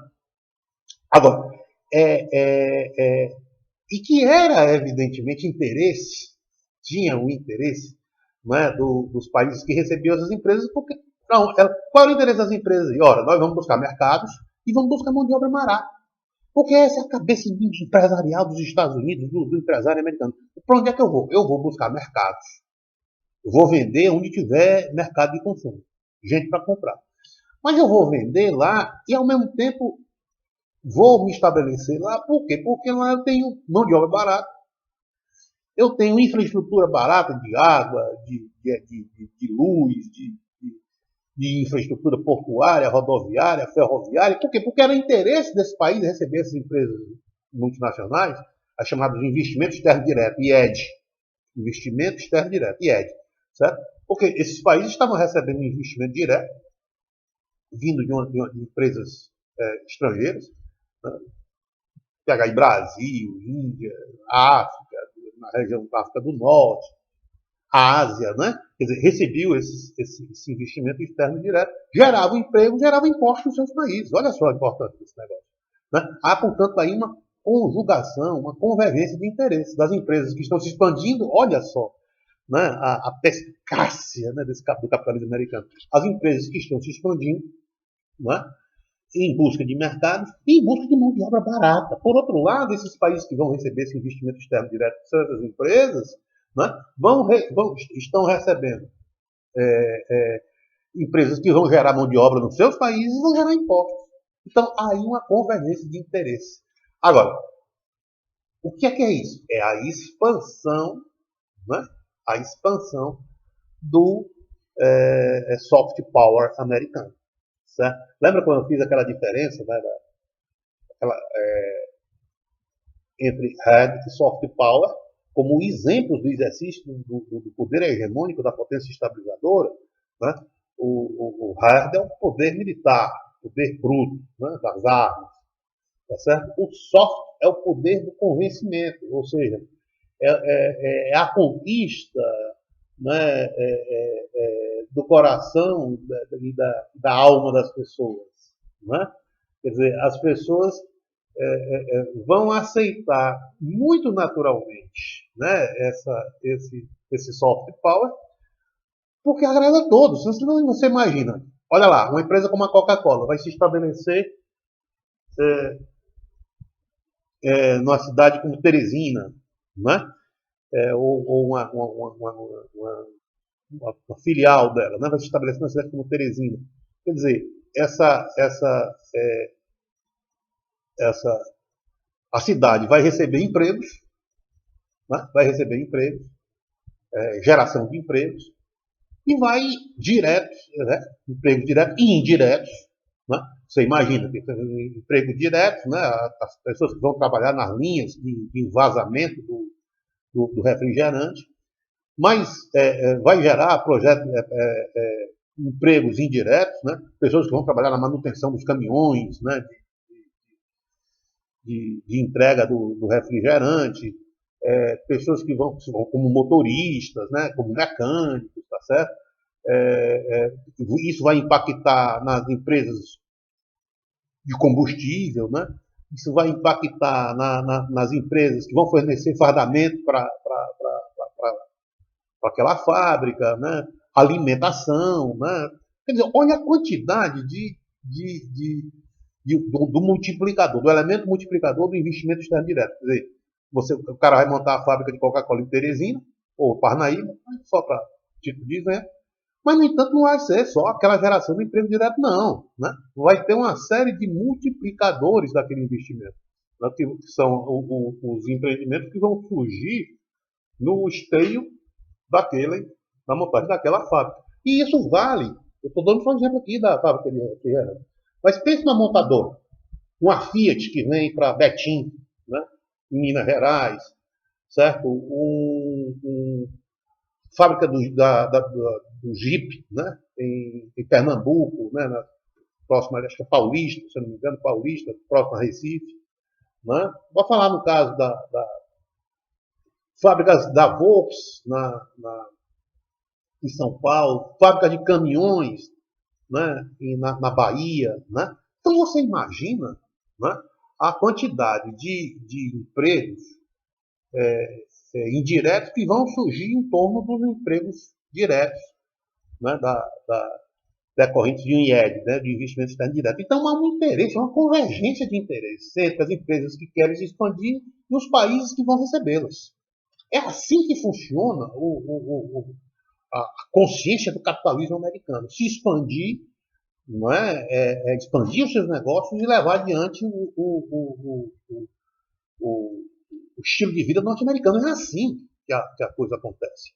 Agora, e que era evidentemente interesse, tinha o interesse, né, dos países que recebiam essas empresas, porque não, qual era o interesse das empresas? E, ora, nós vamos buscar mercados e vamos buscar mão de obra barata. Porque essa é a cabeça empresarial dos Estados Unidos, do empresário americano. Para onde é que eu vou? Eu vou buscar mercados. Eu vou vender onde tiver mercado de consumo. Gente para comprar. Mas eu vou vender lá e, ao mesmo tempo, vou me estabelecer lá. Por quê? Porque lá eu tenho mão de obra barata. Eu tenho infraestrutura barata de água, de luz, de infraestrutura portuária, rodoviária, ferroviária. Por quê? Porque era interesse desse país receber essas empresas multinacionais, as chamadas de investimento externo direto, IED. Investimento externo direto, IED. Certo? Porque esses países estavam recebendo investimento direto, vindo de empresas estrangeiras, né? Pega aí Brasil, Índia, África, na região da África do Norte, a Ásia, né? Quer dizer, recebeu esse investimento externo direto, gerava emprego, gerava impostos nos seus países. Olha só a importância desse negócio. Né? Há, portanto, aí uma conjugação, uma convergência de interesses das empresas que estão se expandindo, olha só, né? a perspicácia, né, do capitalismo americano. As empresas que estão se expandindo, né? Em busca de mercados e em busca de mão de obra barata. Por outro lado, esses países que vão receber esse investimento externo direto de certas empresas, né, estão recebendo empresas que vão gerar mão de obra nos seus países e vão gerar impostos. Então, há aí uma convergência de interesse. Agora, o que é isso? É a expansão, né, a expansão do soft power americano. Certo? Lembra quando eu fiz aquela diferença, né, entre hard e soft power? como exemplos do exercício do poder hegemônico, da potência estabilizadora, né? O hard é o poder militar, poder bruto, né? Das armas, tá certo? O soft é o poder do convencimento, ou seja, é a conquista, né? Do coração e da alma das pessoas, né? Quer dizer, as pessoas vão aceitar muito naturalmente, né, esse soft power, porque agrada a todos. Você imagina, olha lá, uma empresa como a Coca-Cola vai se estabelecer numa cidade como Teresina, né? Ou uma filial dela, né? Vai se estabelecer numa cidade como Teresina. Quer dizer, a cidade vai receber empregos, né? Vai receber empregos, geração de empregos, e vai diretos, né? Empregos diretos e indiretos, né? Você imagina que emprego direto, né? As pessoas que vão trabalhar nas linhas de vazamento do refrigerante, mas vai gerar empregos indiretos, né? Pessoas que vão trabalhar na manutenção dos caminhões, né? De entrega do refrigerante, pessoas que vão como motoristas, né? Como mecânicos, tá certo? Isso vai impactar nas empresas de combustível, né? Isso vai impactar nas empresas que vão fornecer fardamento para aquela fábrica, né? Alimentação, né? Quer dizer, olha a quantidade do multiplicador, do elemento multiplicador do investimento externo direto. Quer dizer, o cara vai montar a fábrica de Coca-Cola em Teresina, ou Parnaíba, só para tipo de exemplo. Mas, no entanto, não vai ser só aquela geração de emprego direto, não. Né? Vai ter uma série de multiplicadores daquele investimento, né? Que são os empreendimentos que vão surgir no esteio da montagem daquela fábrica. E isso vale, eu estou dando só um exemplo aqui da fábrica de refrigerante, mas pense na montadora, uma Fiat que vem para Betim, né? Em Minas Gerais, certo? Fábrica do Jeep, né? Em Pernambuco, né? Próxima, acho que é Paulista, se eu não me engano, Paulista, próximo a Recife. Né? Vou falar no caso da fábricas da Volks em São Paulo, fábrica de caminhões, né? Na Bahia. Né? Então você imagina, né? A quantidade de empregos indiretos que vão surgir em torno dos empregos diretos, né? Decorrentes de um IED, né? De investimento externo direto. Então há um interesse, uma convergência de interesses entre as empresas que querem se expandir e os países que vão recebê-las. É assim que funciona a consciência do capitalismo americano. Se expandir, não expandir os seus negócios e levar adiante o estilo de vida norte-americano. É assim que a coisa acontece.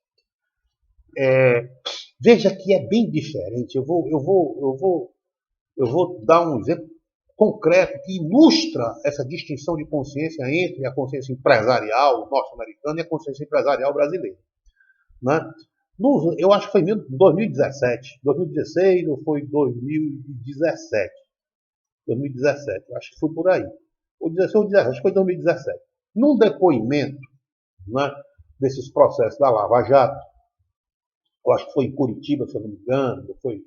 Veja que é bem diferente. Eu vou dar um exemplo concreto que ilustra essa distinção de consciência entre a consciência empresarial norte-americana e a consciência empresarial brasileira. Né? Eu acho que foi em 2017, 2016 ou foi 2017. 2017, acho que foi por aí. Ou 16 ou 17, acho que foi 2017. Num depoimento, né, desses processos da Lava Jato, eu acho que foi em Curitiba, se eu não me engano, foi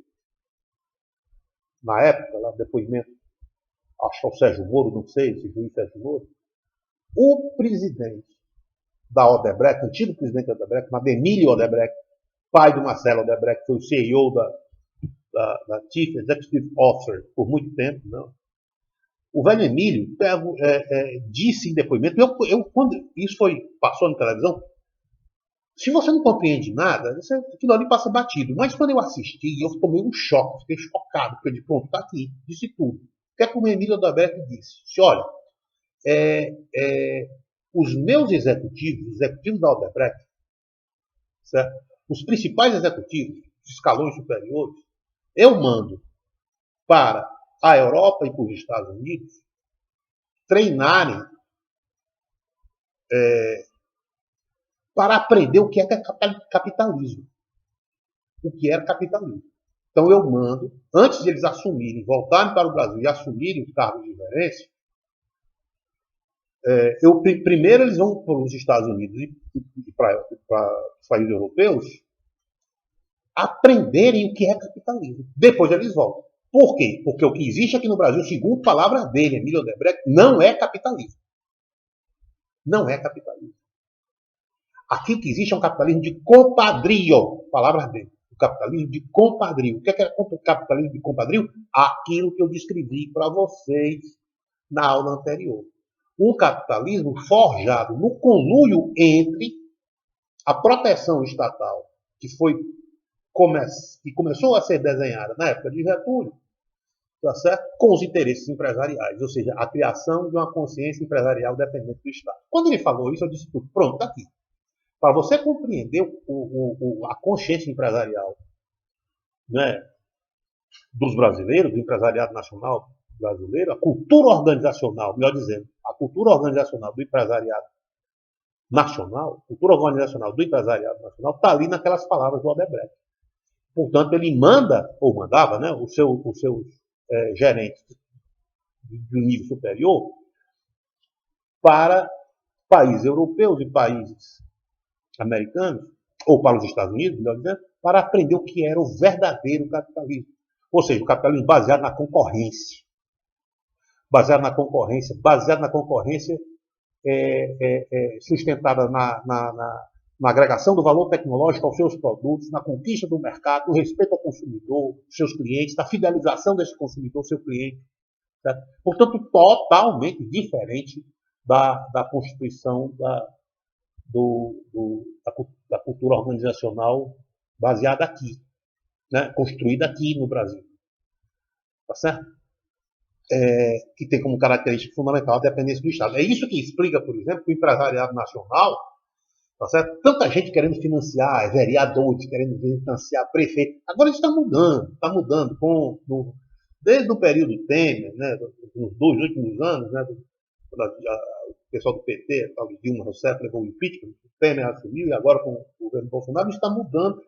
na época, lá, depoimento, acho que é o Sérgio Moro, não sei, esse juiz Sérgio Moro, o presidente da Odebrecht, antigo presidente da Odebrecht, Ademílio Odebrecht, pai do Marcelo Odebrecht, que foi o CEO da Chief Executive Officer por muito tempo, não. O velho Emílio disse em depoimento, quando isso passou na televisão, se você não compreende nada, aquilo ali passa batido. Mas quando eu assisti, eu tomei um choque, fiquei chocado, porque eu disse, pronto, está aqui, disse tudo. O que é que o Emílio Odebrecht disse? Disse, olha, os meus executivos, os executivos da Odebrecht, certo? Os principais executivos, os escalões superiores, eu mando para a Europa e para os Estados Unidos treinarem para aprender o que é capitalismo. O que era capitalismo. Então eu mando, antes de eles assumirem, voltarem para o Brasil e assumirem os cargos de gerência, primeiro eles vão para os Estados Unidos e para os países europeus aprenderem o que é capitalismo. Depois eles voltam. Por quê? Porque o que existe aqui no Brasil, segundo palavras dele, Emílio Odebrecht, não é capitalismo. Não é capitalismo. Aqui o que existe é um capitalismo de compadrio. Palavras dele. O capitalismo de compadrio. O que é o capitalismo de compadrio? Aquilo que eu descrevi para vocês na aula anterior. Um capitalismo forjado no conluio entre a proteção estatal, que começou a ser desenhada na época de Getúlio, tá certo? Com os interesses empresariais, ou seja, a criação de uma consciência empresarial dependente do Estado. Quando ele falou isso, eu disse, pronto, está aqui. Para você compreender a consciência empresarial, né, dos brasileiros, do empresariado nacional brasileiro, a cultura organizacional, melhor dizendo, a cultura organizacional do empresariado nacional, está ali naquelas palavras do Odebrecht. Portanto, ele manda, ou mandava, né, os seus gerentes de nível superior para países europeus e países americanos, ou para os Estados Unidos, melhor dizendo, para aprender o que era o verdadeiro capitalismo. Ou seja, o capitalismo baseado na concorrência. Baseado na concorrência sustentada na agregação do valor tecnológico aos seus produtos, na conquista do mercado, no respeito ao consumidor, seus clientes, na fidelização desse consumidor, seu cliente. Certo? Portanto, totalmente diferente da constituição da cultura organizacional baseada aqui, né? Construída aqui no Brasil. Tá certo? Que tem como característica fundamental a dependência do Estado. É isso que explica, por exemplo, que o empresariado nacional, tá certo? Tanta gente querendo financiar, vereadores querendo financiar, prefeito. Agora isso está mudando desde o período Temer, né, nos 2 últimos anos, né, o pessoal do PT, tal de Dilma Rousseff, levou o impeachment, o Temer assumiu, e agora com o governo Bolsonaro, isso está mudando.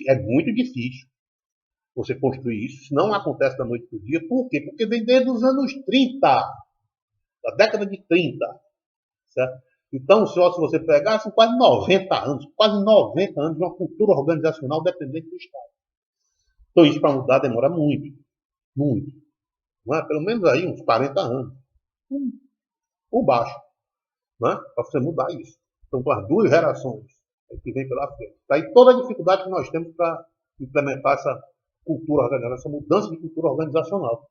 É muito difícil você construir isso. Isso não acontece da noite para o dia. Por quê? Porque vem desde os anos 30, da década de 30. Certo? Então, se você pegar, são quase 90 anos de uma cultura organizacional dependente do Estado. Então, isso para mudar demora muito. Muito. Não é? Pelo menos aí uns 40 anos. Por baixo. Não é? Para você mudar isso. Então, com as 2 gerações que vem pela frente. Daí toda a dificuldade que nós temos para implementar essa cultura organizacional, essa mudança de cultura organizacional.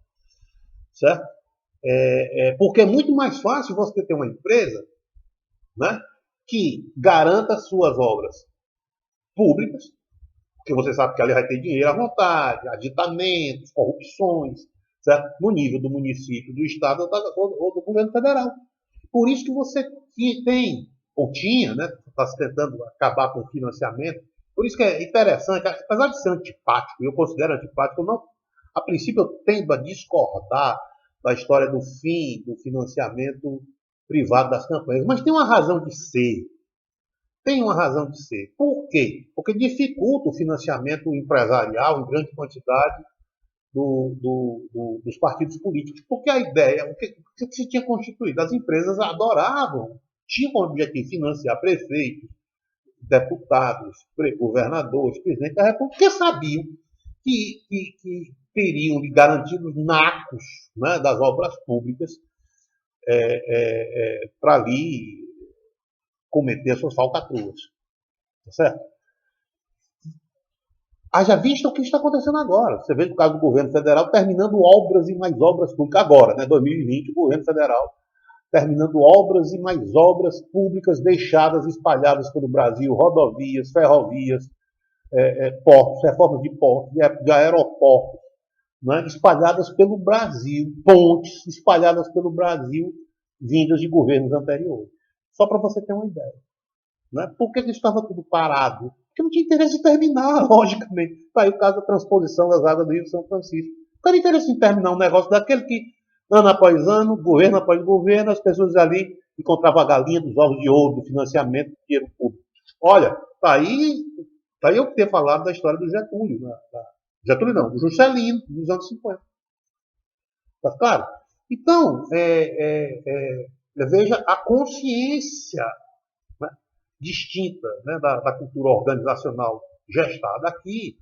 Certo? Porque é muito mais fácil você ter uma empresa, né, que garanta suas obras públicas, porque você sabe que ali vai ter dinheiro à vontade, aditamentos, corrupções, certo? No nível do município, do Estado ou do governo federal. Por isso que você tem, ou tinha, né, está se tentando acabar com o financiamento. Por isso que é interessante, apesar de ser antipático, eu considero antipático, a princípio eu tendo a discordar da história do fim do financiamento privado das campanhas, mas tem uma razão de ser. Por quê? Porque dificulta o financiamento empresarial em grande quantidade dos partidos políticos. Porque a ideia, o que se tinha constituído? As empresas adoravam, tinham como objetivo financiar prefeitos, deputados, governadores, presidente da República, porque sabiam que teriam garantidos nacos, né, das obras públicas para ali cometer suas falcatruas. Tá certo? Haja vista o que está acontecendo agora. Você vê o caso do governo federal terminando obras e mais obras públicas. Agora, né, 2020, o governo federal terminando obras e mais obras públicas deixadas, espalhadas pelo Brasil, rodovias, ferrovias, portos, reformas de portos, de aeroportos, né, espalhadas pelo Brasil, pontes espalhadas pelo Brasil, vindas de governos anteriores. Só para você ter uma ideia. Né? Por que estava tudo parado? Porque não tinha interesse em terminar, logicamente. Está aí o caso da transposição das águas do Rio São Francisco. Não tinha interesse em terminar um negócio daquele que, ano após ano, governo após governo, as pessoas ali encontravam a galinha dos ovos de ouro, do financiamento do dinheiro público. Olha, tá aí eu ter falado da história do Getúlio. Getúlio não, do Juscelino, dos anos 50. Tá claro? Então, veja a consciência, né, distinta, né, da cultura organizacional gestada aqui,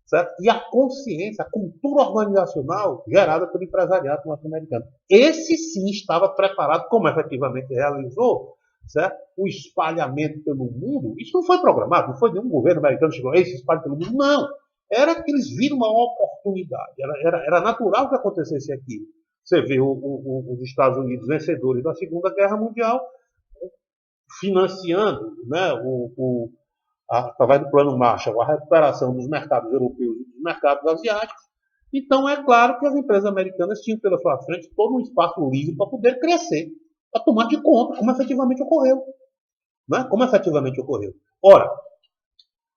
certo? E a consciência, a cultura organizacional gerada pelo empresariado norte-americano. Esse sim estava preparado, como efetivamente realizou, certo? O espalhamento pelo mundo. Isso não foi programado, não foi nenhum governo americano que chegou, esse espalho pelo mundo, não. Era que eles viram uma oportunidade, era natural que acontecesse aquilo. Você vê os Estados Unidos vencedores da Segunda Guerra Mundial financiando, né, através do Plano Marshall, a recuperação dos mercados europeus e dos mercados asiáticos. Então, é claro que as empresas americanas tinham pela sua frente todo um espaço livre para poder crescer, para tomar de conta, como efetivamente ocorreu. Né? Como efetivamente ocorreu. Ora,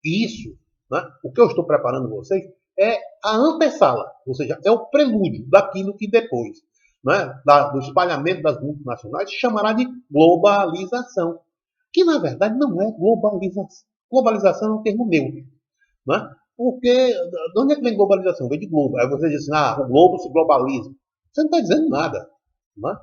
isso, né, o que eu estou preparando vocês, é a antessala, ou seja, é o prelúdio daquilo que depois, né, do espalhamento das multinacionais, se chamará de globalização, que na verdade não é globalização. Globalização é um termo neutro. Né? Porque, de onde é que vem globalização? Vem de globo. Aí você diz assim, o globo se globaliza. Você não está dizendo nada. Né?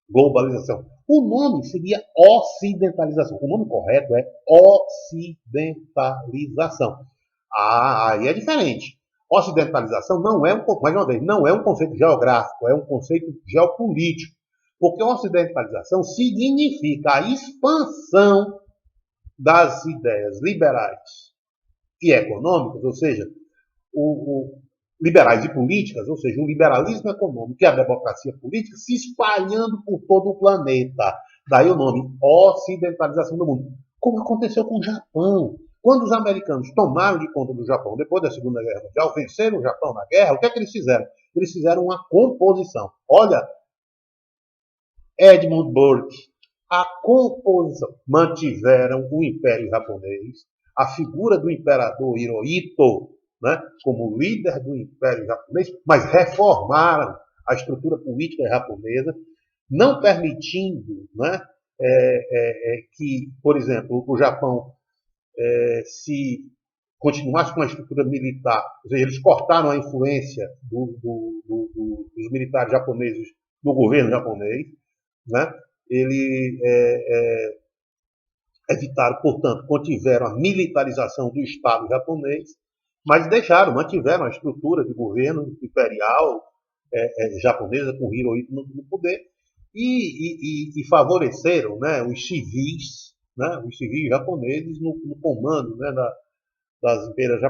Globalização. O nome seria ocidentalização. O nome correto é ocidentalização. Aí é diferente. Ocidentalização não é mais uma vez, não é um conceito geográfico, é um conceito geopolítico. Porque ocidentalização significa a expansão das ideias liberais e econômicas, ou seja, liberais e políticas, ou seja, o liberalismo econômico e a democracia política se espalhando por todo o planeta. Daí o nome ocidentalização do mundo. Como aconteceu com o Japão. Quando os americanos tomaram de conta do Japão depois da Segunda Guerra Mundial, venceram o Japão na guerra, o que é que eles fizeram? Eles fizeram uma composição. Olha, Edmund Burke, a composição. Mantiveram o Império Japonês, a figura do imperador Hirohito, né, como líder do Império Japonês, mas reformaram a estrutura política japonesa, não permitindo, né, que, por exemplo, o Japão se continuasse com a estrutura militar, ou seja, eles cortaram a influência dos militares japoneses no governo japonês, né? Ele evitaram, portanto, contiveram a militarização do Estado japonês, mas mantiveram a estrutura de governo imperial japonesa com Hirohito no poder e favoreceram, né, os civis japoneses no comando, né, das impérias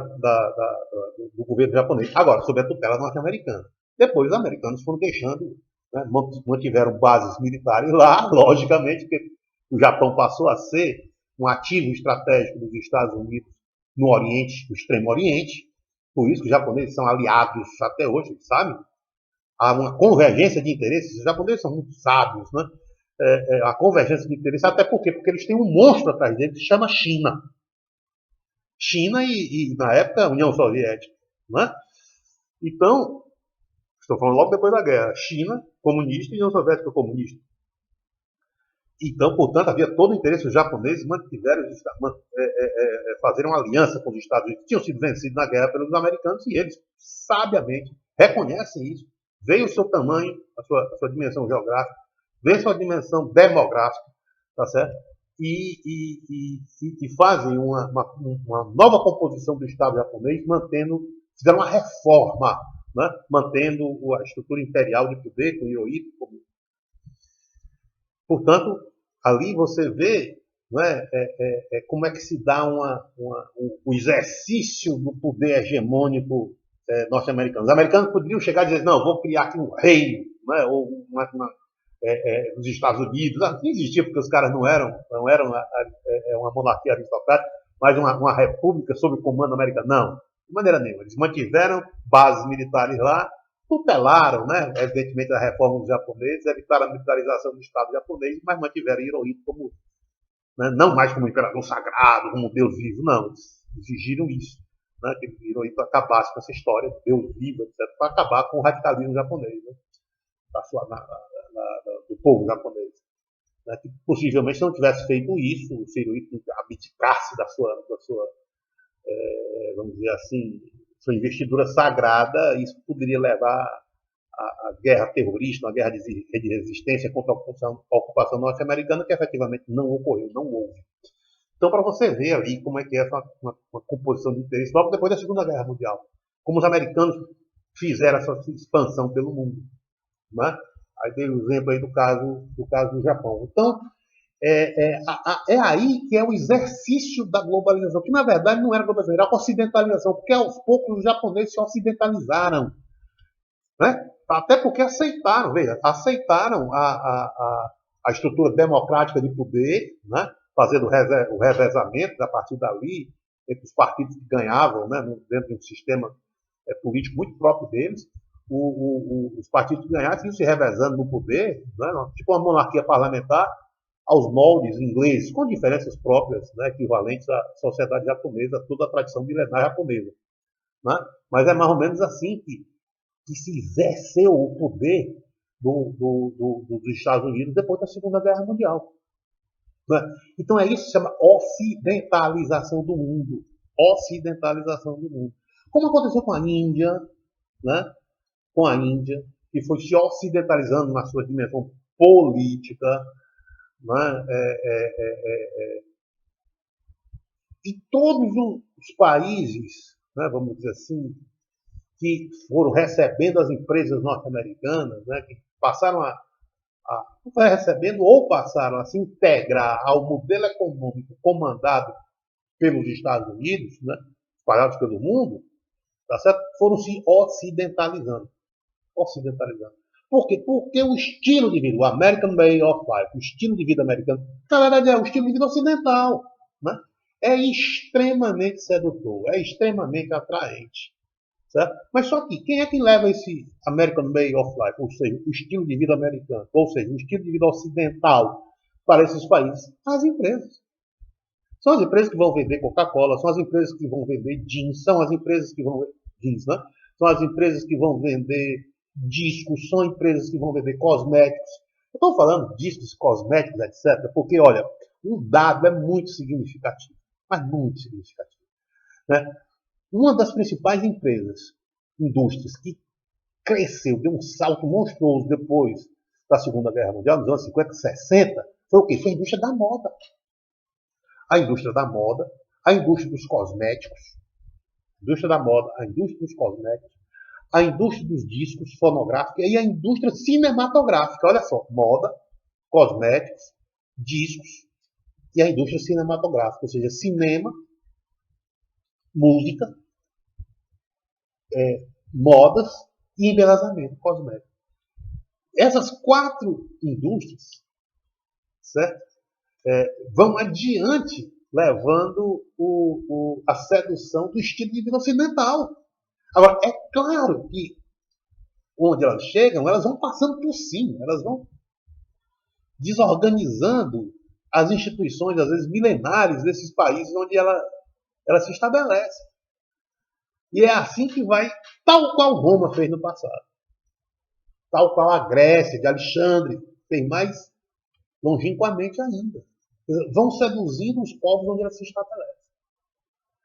do governo japonês. Agora, sob a tutela norte-americana. Depois, os americanos foram deixando, né, mantiveram bases militares lá, logicamente, porque o Japão passou a ser um ativo estratégico dos Estados Unidos no Oriente, no Extremo Oriente. Por isso que os japoneses são aliados até hoje, sabe? Há uma convergência de interesses. Os japoneses são muito sábios, né? A convergência de interesses, até porque eles têm um monstro atrás deles que se chama China. China e na época, a União Soviética. Né? Então, estou falando logo depois da guerra. China comunista e União Soviética comunista. Então, portanto, havia todo o interesse. Os japoneses fazer uma aliança com os Estados Unidos, que tinham sido vencidos na guerra pelos americanos, e eles, sabiamente, reconhecem isso. Veem o seu tamanho, a sua dimensão geográfica, veem a sua dimensão demográfica, tá certo? E fazem uma nova composição do Estado japonês, fizeram uma reforma, né? Mantendo a estrutura imperial de poder com Hirohito. Portanto, ali você vê, né, como é que se dá o exercício do poder hegemônico norte-americano. Os americanos poderiam chegar e dizer, não, vou criar aqui um reino, né, ou os Estados Unidos. Não existia, porque os caras não eram uma monarquia aristocrática, mas uma república sob comando americano. Não, de maneira nenhuma. Eles mantiveram bases militares lá, tutelaram, né, evidentemente, a reforma dos japoneses, evitaram a militarização do Estado japonês, mas mantiveram Hirohito como, né, não mais como imperador sagrado, como Deus vivo, não. Eles exigiram isso, né, que Hirohito acabasse com essa história de Deus vivo, etc., para acabar com o radicalismo japonês, né, do povo japonês. né, que possivelmente, se não tivesse feito isso, o Ciro abdicasse da sua vamos dizer assim, sua investidura sagrada, isso poderia levar à guerra terrorista, uma guerra de resistência contra a ocupação norte-americana, que efetivamente não ocorreu, não houve. Então, para você ver ali como é que é uma composição de interesse, logo depois da Segunda Guerra Mundial, como os americanos fizeram essa expansão pelo mundo. Né? Aí dei o exemplo aí do caso do Japão. Então, é aí que é o exercício da globalização, que na verdade não era globalização, era ocidentalização, porque aos poucos os japoneses se ocidentalizaram. Né? Até porque aceitaram, veja, aceitaram a estrutura democrática de poder, né? Fazendo o revezamento a partir dali, entre os partidos que ganhavam, né? Dentro de um sistema político muito próprio deles, os partidos que ganhavam iam se revezando no poder, né? Tipo uma monarquia parlamentar, aos moldes ingleses, com diferenças próprias, né? Equivalentes à sociedade japonesa, a toda a tradição milenar japonesa. Né? Mas é mais ou menos assim que se exerceu o poder dos Estados Unidos depois da Segunda Guerra Mundial. Né? Então é isso que se chama ocidentalização do mundo. Ocidentalização do mundo. Como aconteceu com a Índia, né? Com a Índia, que foi se ocidentalizando na sua dimensão política, né? E todos os países, né, vamos dizer assim, que foram recebendo as empresas norte-americanas, né, que passaram recebendo ou passaram a se integrar ao modelo econômico comandado pelos Estados Unidos, né, espalhados pelo mundo, tá certo? Foram se ocidentalizando. Ocidentalizando. Por quê? Porque o estilo de vida, o American Way of Life, o estilo de vida americano, na verdade é o estilo de vida ocidental. Né? É extremamente sedutor, é extremamente atraente. Certo? Mas só que quem é que leva esse American Way of Life, ou seja, o estilo de vida americano, ou seja, o estilo de vida ocidental para esses países? As empresas. São as empresas que vão vender Coca-Cola, são as empresas que vão vender jeans, são as empresas que vão jeans, né? São as empresas que vão vender discos, são empresas que vão vender cosméticos. Eu estou falando discos, cosméticos, etc., porque, olha, um dado é muito significativo, mas muito significativo. Né? Uma das principais indústrias que cresceu, deu um salto monstruoso depois da Segunda Guerra Mundial, nos anos 50, 60, foi o quê? Foi a indústria da moda. A indústria da moda, a indústria dos cosméticos, a indústria da moda, a indústria dos cosméticos, a indústria dos discos fonográficos e a indústria cinematográfica. Olha só, moda, cosméticos, discos e a indústria cinematográfica, ou seja, cinema, música, modas e embelezamento cosmético. Essas 4 indústrias, certo? Vão adiante levando a sedução do estilo de vida ocidental. Agora, é claro que onde elas chegam, elas vão passando por cima, elas vão desorganizando as instituições, às vezes milenares, desses países onde ela se estabelece. E é assim que vai, tal qual Roma fez no passado. Tal qual a Grécia, de Alexandre, fez mais longínquamente ainda. Vão seduzindo os povos onde elas se estabelecem.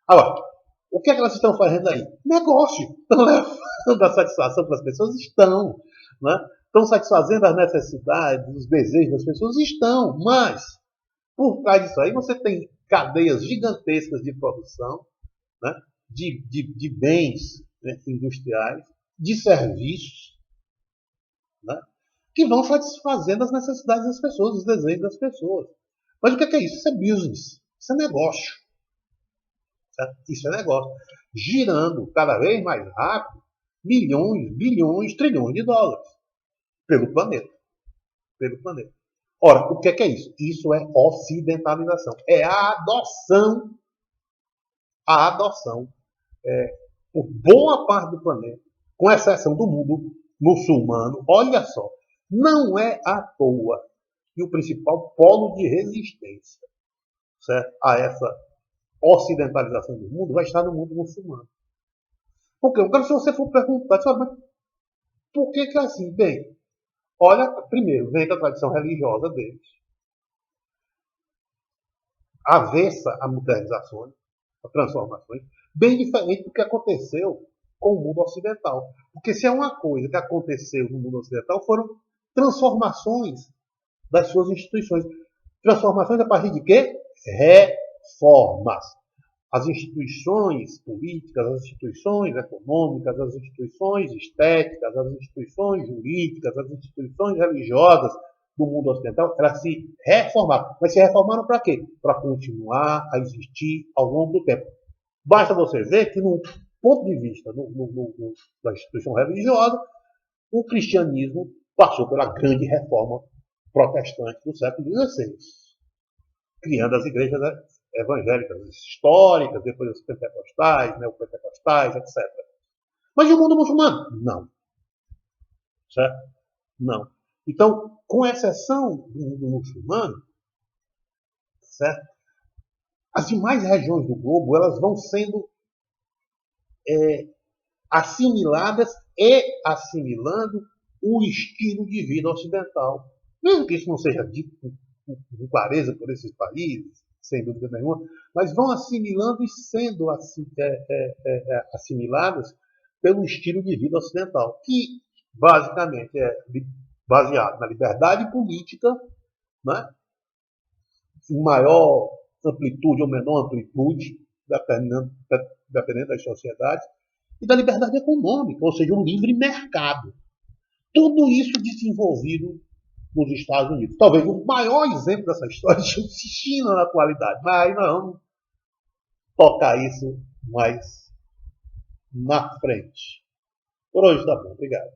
Agora, o que é que elas estão fazendo aí? Negócio. Estão levando a satisfação para as pessoas? Estão. Né? Estão satisfazendo as necessidades, os desejos das pessoas? Estão. Mas, por trás disso aí, você tem cadeias gigantescas de produção, né? de bens, né? industriais, de serviços, né? que vão satisfazendo as necessidades das pessoas, os desejos das pessoas. Mas o que é isso? Isso é business. Isso é negócio. Certo? Isso é negócio. Girando cada vez mais rápido milhões, bilhões, trilhões de dólares pelo planeta. Pelo planeta. Ora, o que é isso? Isso é ocidentalização. É a adoção por boa parte do planeta, com exceção do mundo muçulmano. Olha só, não é à toa que o principal polo de resistência, certo, a essa ocidentalização do mundo vai estar no mundo muçulmano. Porque se você for perguntar, mas por que é assim? Bem, olha, primeiro, vem da tradição religiosa deles. avessa a modernizações, a transformações, bem diferente do que aconteceu com o mundo ocidental. Porque se é uma coisa que aconteceu no mundo ocidental, foram transformações das suas instituições. Transformações a partir de quê? Reformas. As instituições políticas, as instituições econômicas, as instituições estéticas, as instituições jurídicas, as instituições religiosas do mundo ocidental, elas se reformaram. Mas se reformaram para quê? Para continuar a existir ao longo do tempo. Basta você ver que, no ponto de vista da instituição religiosa, o cristianismo passou pela grande reforma protestante do século XVI, criando as igrejas evangélicas históricas, depois as pentecostais, neopentecostais, etc. Mas e o mundo muçulmano? Não. Certo? Não. Então, com exceção do mundo muçulmano, certo? As demais regiões do globo, elas vão sendo assimiladas e assimilando o estilo de vida ocidental. Mesmo que isso não seja dito com clareza por esses países, sem dúvida nenhuma, mas vão assimilando e sendo assimiladas pelo estilo de vida ocidental, que basicamente é baseado na liberdade política, né, em maior amplitude ou menor amplitude, dependendo das sociedades, e da liberdade econômica, ou seja, um livre mercado. Tudo isso desenvolvido nos Estados Unidos. Talvez o maior exemplo dessa história seja China na atualidade, mas nós vamos tocar isso mais na frente. Por hoje tá bom, obrigado.